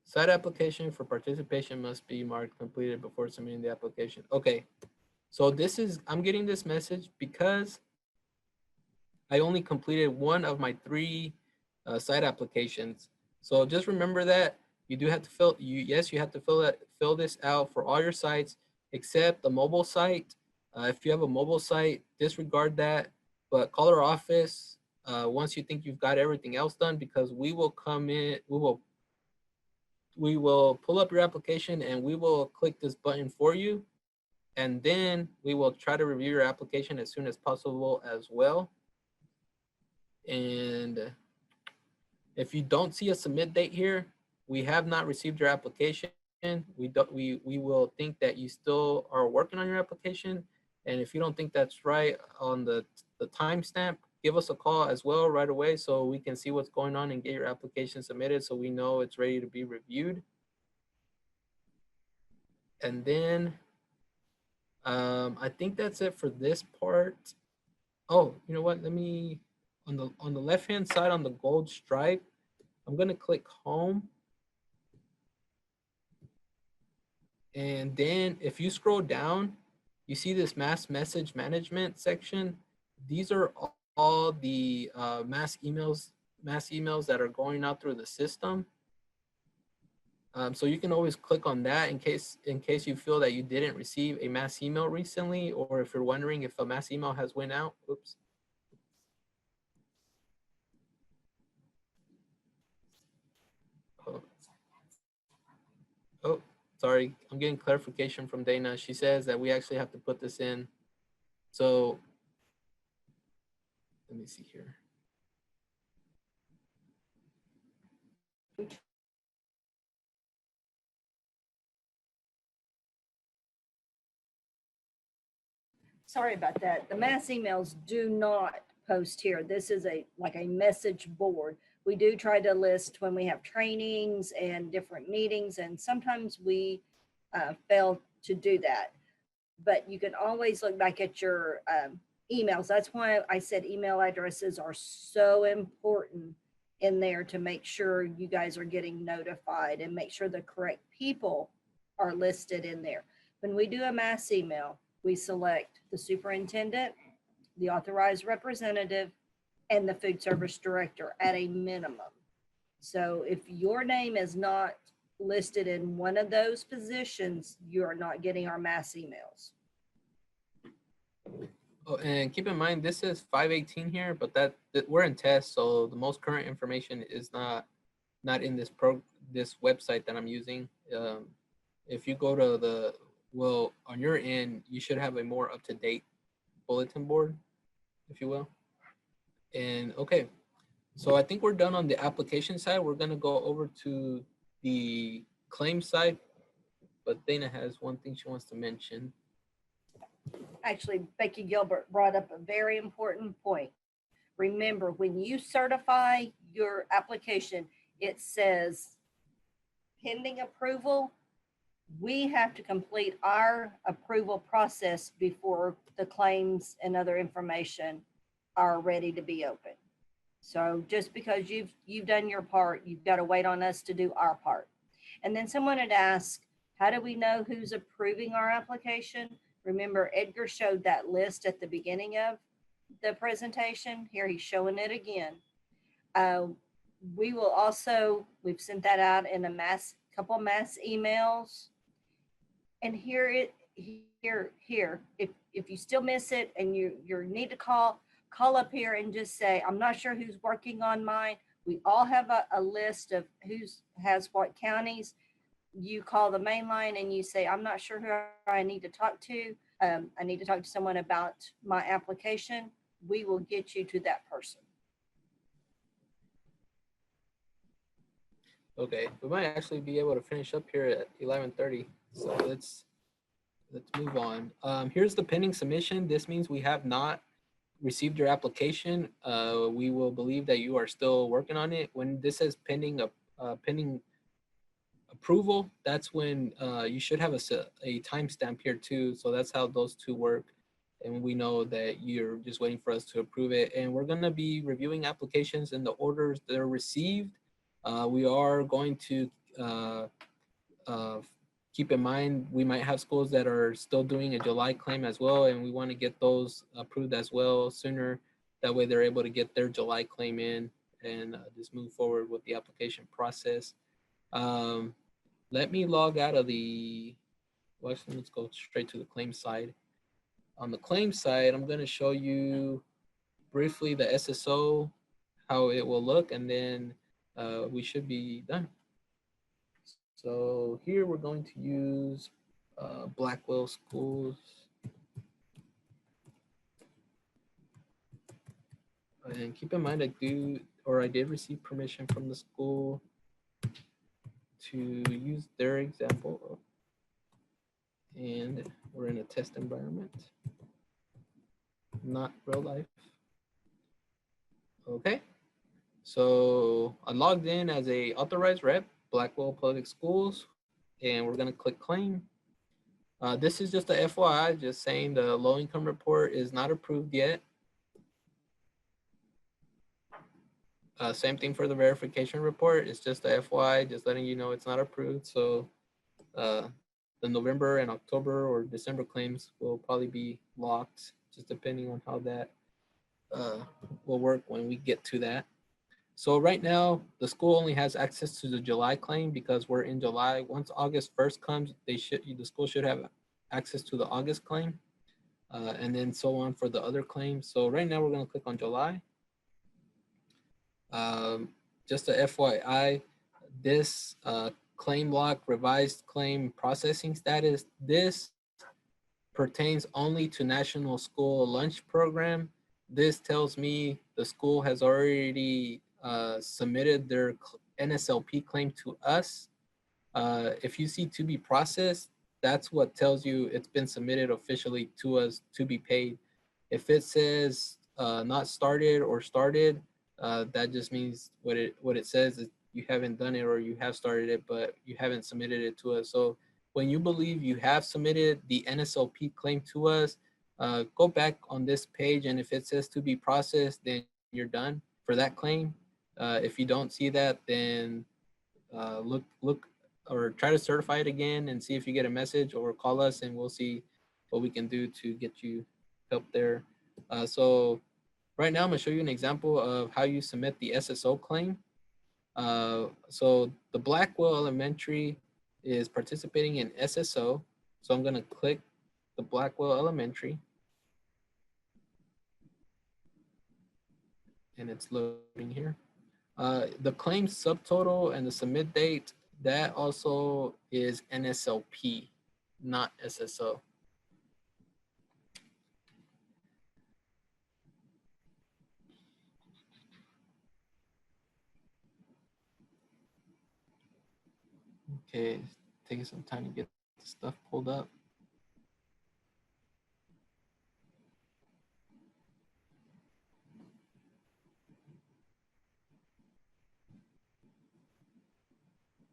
Site application for participation must be marked completed before submitting the application. Okay, so I'm getting this message because I only completed 1 of my 3 site applications. So just remember that you do have to you have to fill this out for all your sites except the mobile site. If you have a mobile site, disregard that, but call our office once you think you've got everything else done, because we will come in, we will pull up your application and we will click this button for you. And then we will try to review your application as soon as possible as well. And if you don't see a submit date here, we have not received your application. We will think that you still are working on your application. And if you don't think that's right on the timestamp, give us a call as well right away so we can see what's going on and get your application submitted so we know it's ready to be reviewed. And then I think that's it for this part. Oh, you know what? Let me, on the left-hand side on the gold stripe, I'm gonna click home. And then if you scroll down, you see this mass message management section. These are all the mass emails that are going out through the system. So you can always click on that in case you feel that you didn't receive a mass email recently, or if you're wondering if a mass email has went out. Oops. Oh, sorry. I'm getting clarification from Dana. She says that we actually have to put this in. So let me see here. Sorry about that. The mass emails do not post here. This is like a message board. We do try to list when we have trainings and different meetings, and sometimes we fail to do that. But you can always look back at your emails. That's why I said email addresses are so important in there to make sure you guys are getting notified and make sure the correct people are listed in there. When we do a mass email, we select the superintendent, the authorized representative, and the food service director at a minimum. So if your name is not listed in one of those positions, you are not getting our mass emails. Oh, and keep in mind, this is 518 here, but that we're in test, so the most current information is not in this this website that I'm using. If you go to on your end, you should have a more up-to-date bulletin board, if you will. And okay, so I think we're done on the application side. We're gonna go over to the claim side, but Dana has one thing she wants to mention. Actually, Becky Gilbert brought up a very important point. Remember, when you certify your application, it says pending approval. We have to complete our approval process before the claims and other information are ready to be open. So just because you've done your part, you've got to wait on us to do our part. And then someone had asked, how do we know who's approving our application? Remember, Edgar showed that list at the beginning of the presentation. Here he's showing it again. We will also, we've sent that out in a couple mass emails. And here, if you still miss it and you need to call up here and just say, I'm not sure who's working on mine. We all have a list of who has what counties. You call the main line and you say, I'm not sure who I need to talk to. I need to talk to someone about my application. We will get you to that person. Okay, we might actually be able to finish up here at 11:30. So let's move on. Here's the pending submission. This means we have not received your application. We will believe that you are still working on it. When this says pending approval, that's when you should have a timestamp here too. So that's how those two work. And we know that you're just waiting for us to approve it. And we're gonna be reviewing applications in the orders that are received. We are going to keep in mind, we might have schools that are still doing a July claim as well, and we want to get those approved as well sooner. That way they're able to get their July claim in and just move forward with the application process. Let me log out of well, actually, let's go straight to the claim side. On the claim side, I'm going to show you briefly the SSO, how it will look, and then we should be done. So here we're going to use Blackwell Schools. And keep in mind, I did receive permission from the school to use their example. And we're in a test environment, not real life. Okay, so I logged in as a authorized rep, Blackwell Public Schools, and we're gonna click claim. This is just a FYI, just saying the low income report is not approved yet. Same thing for the verification report. It's just a FYI, just letting you know it's not approved. So the November and October or December claims will probably be locked, just depending on how that will work when we get to that. So right now, the school only has access to the July claim because we're in July. Once August 1st comes, the school should have access to the August claim, and then so on for the other claims. So right now we're gonna click on July. Just a FYI, this claim block, revised claim processing status, this pertains only to National School Lunch Program. This tells me the school has already submitted their NSLP claim to us. If you see to be processed, that's what tells you it's been submitted officially to us to be paid. If it says not started or started, that just means what it says is you haven't done it or you have started it, but you haven't submitted it to us. So when you believe you have submitted the NSLP claim to us, go back on this page, and if it says to be processed, then you're done for that claim. If you don't see that, then look or try to certify it again and see if you get a message, or call us and we'll see what we can do to get you help there. So right now I'm gonna show you an example of how you submit the SSO claim. So the Blackwell Elementary is participating in SSO. So I'm gonna click the Blackwell Elementary, and it's loading here. The claim subtotal and the submit date, that also is NSLP, not SSO. Okay, it's taking some time to get the stuff pulled up.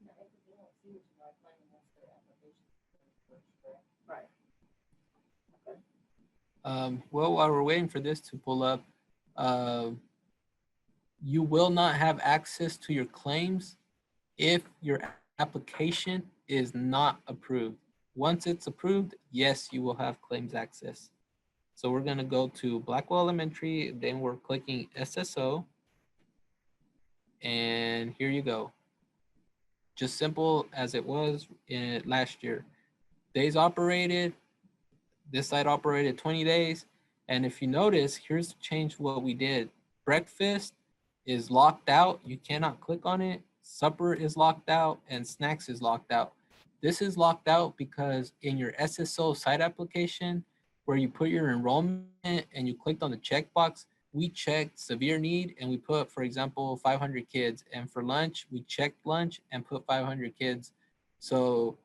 No, if you don't see what you like, unless their application is first, correct? Right. Well, while we're waiting for this to pull up, you will not have access to your claims if your application is not approved. Once it's approved, yes, you will have claims access. So we're gonna go to Blackwell Elementary, then we're clicking SSO, and here you go. Just simple as it was in last year. Days operated, this site operated 20 days. And if you notice, here's the change what we did. Breakfast is locked out. You cannot click on it. Supper is locked out and snacks is locked out. This is locked out because in your SSO site application, where you put your enrollment and you clicked on the checkbox, we checked severe need and we put, for example, 500 kids. And for lunch, we checked lunch and put 500 kids. So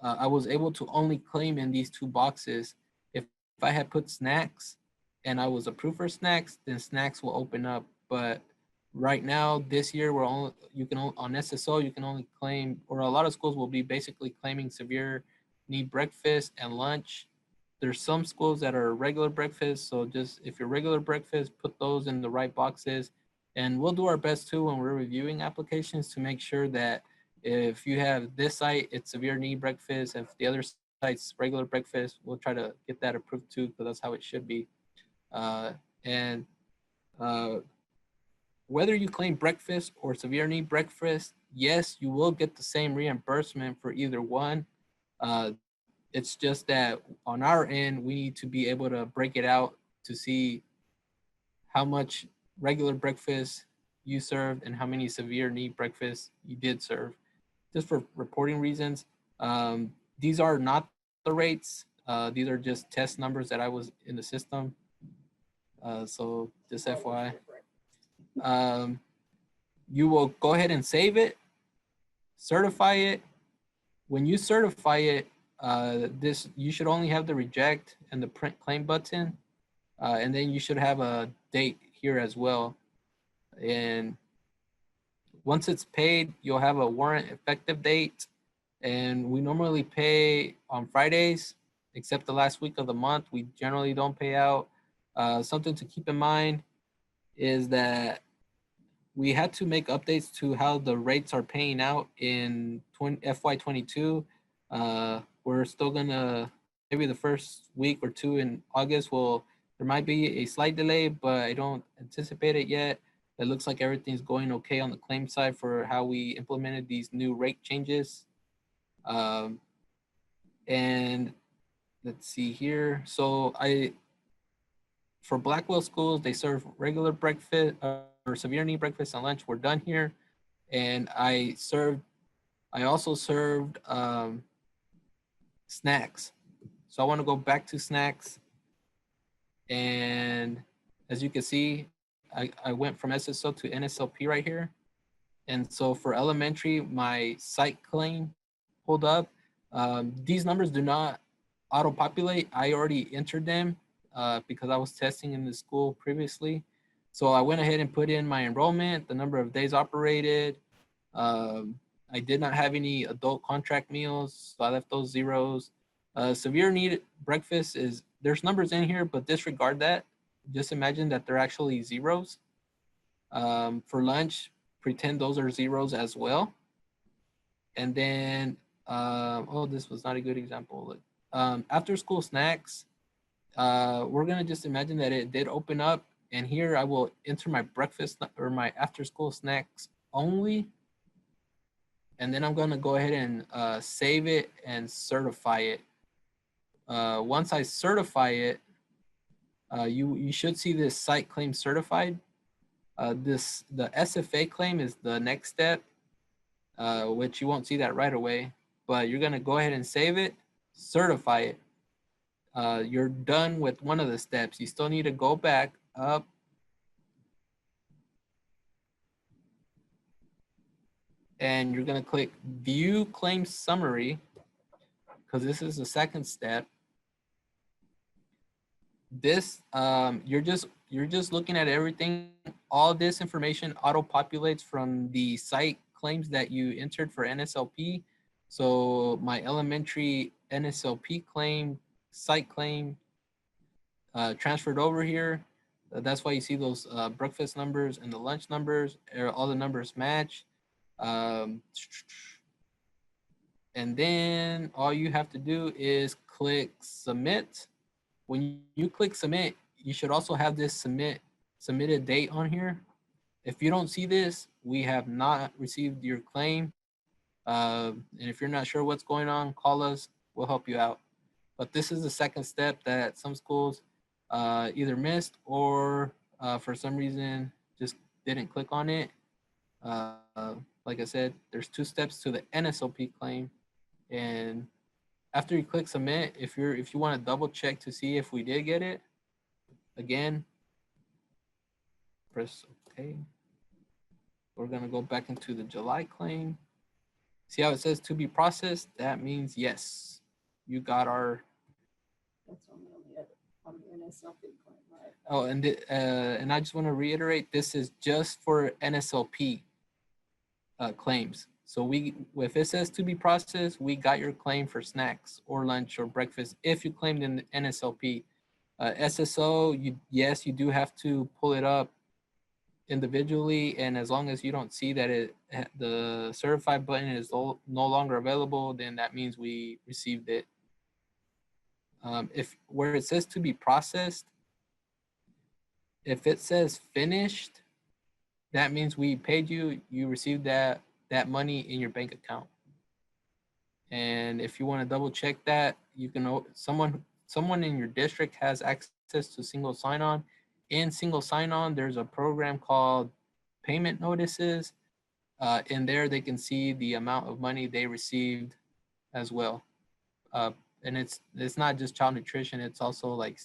I was able to only claim in these two boxes. If I had put snacks and I was approved for snacks, then snacks will open up. But right now, this year, we're only on SSO, you can only claim, or a lot of schools will be basically claiming severe need breakfast and lunch. There's some schools that are regular breakfast, so just if you're regular breakfast, put those in the right boxes. And we'll do our best too when we're reviewing applications to make sure that if you have this site, it's severe need breakfast. If the other site's regular breakfast, we'll try to get that approved too, because that's how it should be. And whether you claim breakfast or severe need breakfast, yes, you will get the same reimbursement for either one. It's just that on our end, we need to be able to break it out to see how much regular breakfast you served and how many severe need breakfasts you did serve. Just for reporting reasons, these are not the rates. These are just test numbers that I was in the system. So just FYI. You will go ahead and save it, certify it. When you certify it, you should only have the reject and the print claim button, and then you should have a date here as well. And once it's paid, you'll have a warrant effective date. And we normally pay on Fridays, except the last week of the month. We generally don't pay out. Something to keep in mind is that we had to make updates to how the rates are paying out in FY22. We're still gonna, maybe the first week or two in August, there might be a slight delay, but I don't anticipate it yet. It looks like everything's going okay on the claim side for how we implemented these new rate changes. And let's see here. So for Blackwell schools, they serve regular breakfast or severe need breakfast and lunch. We're done here. And I also served snacks. So I want to go back to snacks. And as you can see, I went from SSO to NSLP right here. And so for elementary, my site claim pulled up. These numbers do not auto-populate. I already entered them because I was testing in the school previously. So I went ahead and put in my enrollment, the number of days operated. I did not have any adult contract meals, so I left those zeros. Severe need breakfast there's numbers in here, but disregard that. Just imagine that they're actually zeros. For lunch, pretend those are zeros as well. And then, oh, this was not a good example. After school snacks, we're gonna just imagine that it did open up, and here I will enter my breakfast or my after school snacks only. And then I'm gonna go ahead and save it and certify it. Once I certify it, you should see this site claim certified. The SFA claim is the next step, which you won't see that right away, but you're gonna go ahead and save it, certify it. You're done with one of the steps. You still need to go back up and you're gonna click View Claim Summary, because this is the second step. This you're just looking at everything. All this information auto-populates from the site claims that you entered for NSLP. So my elementary NSLP claim, site claim, transferred over here. That's why you see those breakfast numbers and the lunch numbers. All the numbers match. And then all you have to do is click submit. When you click submit, you should also have this submitted date on here. If you don't see this, we have not received your claim. And if you're not sure what's going on, call us, we'll help you out. But this is the second step that some schools either missed or for some reason just didn't click on it. Like I said, there's 2 steps to the NSLP claim. And after you click submit, if you want to double check to see if we did get it, again, press OK. We're gonna go back into the July claim. See how it says to be processed? That means yes, you got our. That's on the NSLP claim, right? Oh, and I just want to reiterate, this is just for NSLP claims. So if it says to be processed, we got your claim for snacks or lunch or breakfast if you claimed in the NSLP. SSO, yes, you do have to pull it up individually, and as long as you don't see that the certified button is no longer available, then that means we received it. If where it says to be processed, if it says finished, that means we paid you, you received that money in your bank account. And if you want to double check that, you can, someone in your district has access to single sign-on. In single sign-on, there's a program called payment notices. In there, they can see the amount of money they received as well. And it's not just child nutrition, it's also like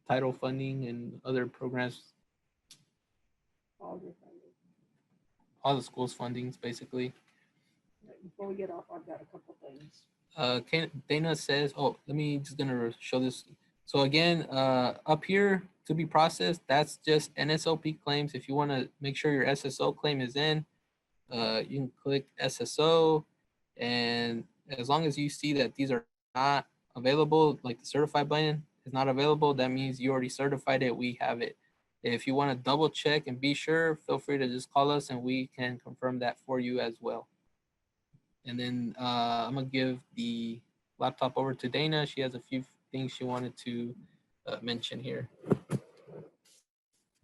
title funding and other programs. All the schools' fundings, basically. Before we get off, I've got a couple things. Dana says, oh, just gonna show this. So again, up here to be processed, that's just NSLP claims. If you want to make sure your SSO claim is in, you can click SSO, and as long as you see that these are not available, like the certified button is not available, that means you already certified it, we have it. If you want to double check and be sure, feel free to just call us and we can confirm that for you as well. And then I'm gonna give the laptop over to Dana. She has a few things she wanted to mention here.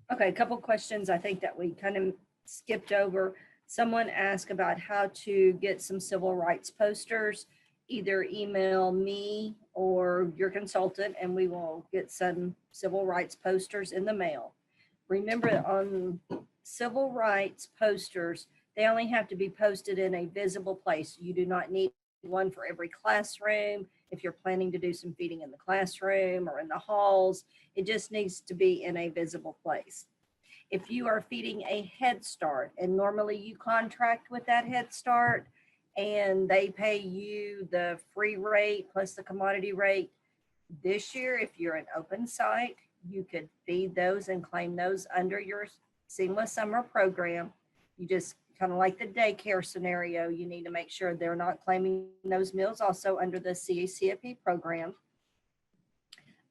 Okay, a couple questions I think that we kind of skipped over. Someone asked about how to get some civil rights posters. Either email me or your consultant and we will get some civil rights posters in the mail. Remember, on civil rights posters, they only have to be posted in a visible place. You do not need one for every classroom. If you're planning to do some feeding in the classroom or in the halls, it just needs to be in a visible place. If you are feeding a Head Start, and normally you contract with that Head Start and they pay you the free rate plus the commodity rate, this year, if you're an open site, you could feed those and claim those under your Seamless Summer program. You just kind of like the daycare scenario, you need to make sure they're not claiming those meals also under the CACFP program.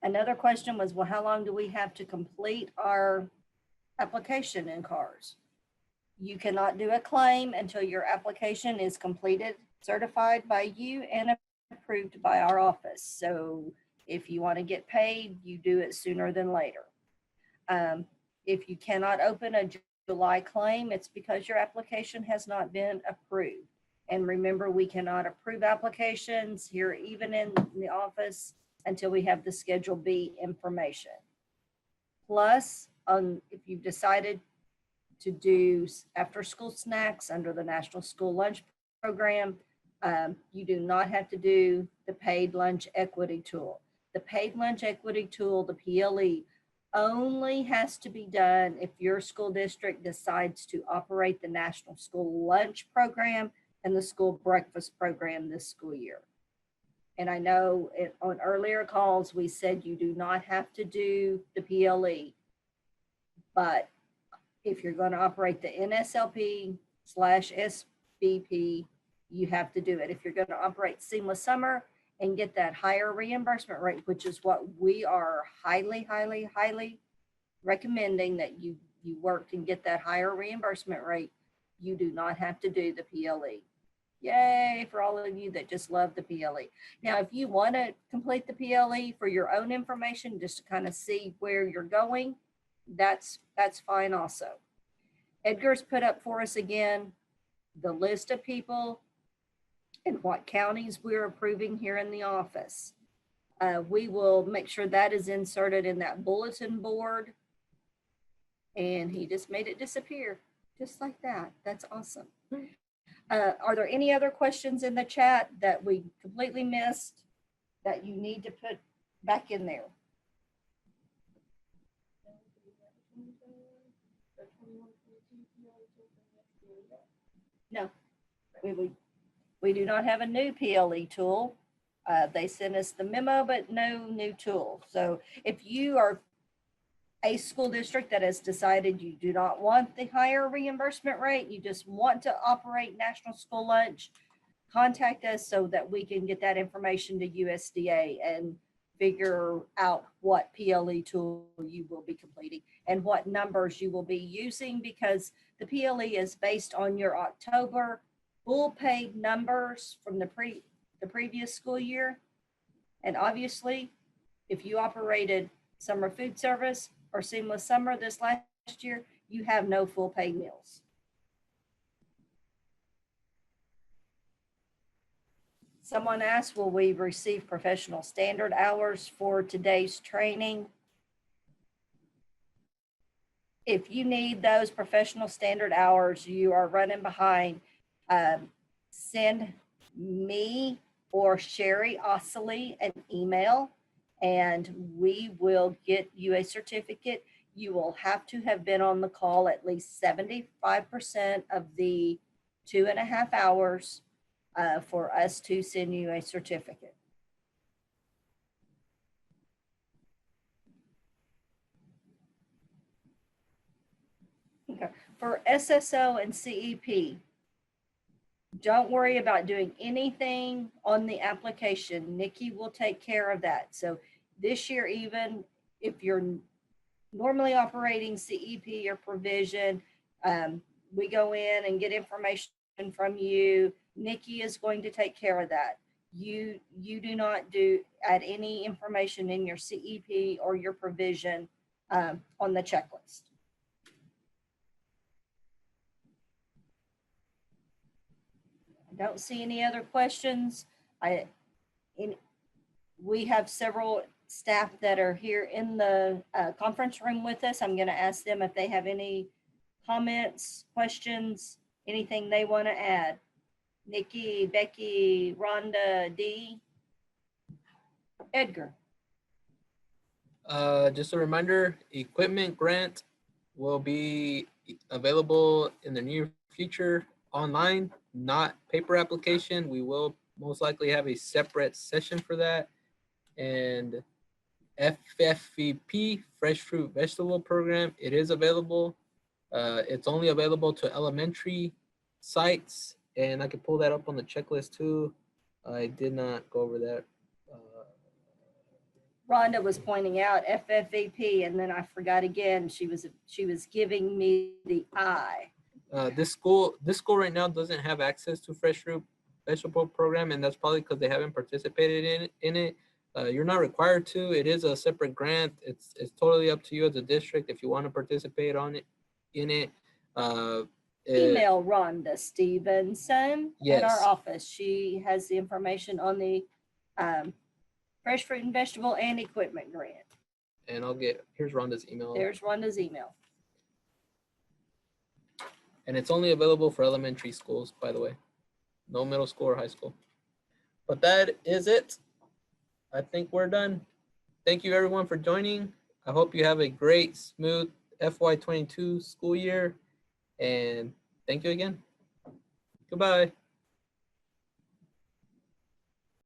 Another question was, well, how long do we have to complete our application in CARS? You cannot do a claim until your application is completed, certified by you and approved by our office. So if you want to get paid, you do it sooner than later. If you cannot open a July claim, it's because your application has not been approved. And remember, we cannot approve applications here, even in the office, until we have the Schedule B information. Plus, if you've decided to do after school snacks under the National School Lunch Program, you do not have to do the paid lunch equity tool. The paid lunch equity tool, the PLE, only has to be done if your school district decides to operate the National School Lunch Program and the School Breakfast Program this school year. And I know on earlier calls, we said you do not have to do the PLE, but if you're going to operate the NSLP/SBP, you have to do it. If you're going to operate Seamless Summer and get that higher reimbursement rate, which is what we are highly recommending that you work and get that higher reimbursement rate, you do not have to do the PLE. Yay for all of you that just love the PLE. Now, if you want to complete the PLE for your own information, just to kind of see where you're going, that's fine also. Edgar's put up for us again the list of people and what counties we're approving here in the office. We will make sure that is inserted in that bulletin board. And he just made it disappear just like that. That's awesome. Are there any other questions in the chat that we completely missed that you need to put back in there? No, we do not have a new PLE tool. They sent us the memo, but no new tool. So if you are a school district that has decided you do not want the higher reimbursement rate, you just want to operate National School Lunch, contact us so that we can get that information to USDA and figure out what PLE tool you will be completing and what numbers you will be using, because the PLE is based on your October full paid numbers from the previous school year. And obviously, if you operated summer food service or Seamless Summer this last year, you have no full paid meals. Someone asked, will we receive professional standard hours for today's training? If you need those professional standard hours, you are running behind, send me or Sherry Osley an email and we will get you a certificate. You will have to have been on the call at least 75% of the 2.5 hours for us to send you a certificate. Okay. For SSO and CEP, don't worry about doing anything on the application. Nikki will take care of that. So this year, even if you're normally operating CEP or provision, we go in and get information from you. Nikki is going to take care of that. You do not add any information in your CEP or your provision on the checklist. don't see any other questions. We have several staff that are here in the conference room with us. I'm going to ask them if they have any comments, questions, anything they want to add. Nikki, Becky, Rhonda, Dee, Edgar. Just a reminder, equipment grant will be available in the near future online, not paper application. We will most likely have a separate session for that. And FFVP, Fresh Fruit Vegetable Program, it is available. It's only available to elementary sites, and I can pull that up on the checklist too. I did not go over that. Rhonda was pointing out FFVP, and then I forgot again. She was giving me the eye. This school right now doesn't have access to Fresh Fruit Vegetable Program, and that's probably because they haven't participated in it. You're not required to. It is a separate grant. It's totally up to you as a district if you want to participate in it. Email Rhonda Stevenson at our Yes. office. She has the information on the fresh fruit and vegetable and equipment grant. And here's Rhonda's email. There's Rhonda's email. And it's only available for elementary schools, by the way. No middle school or high school. But that is it. I think we're done. Thank you everyone for joining. I hope you have a great, smooth FY22 school year. And thank you again. Goodbye.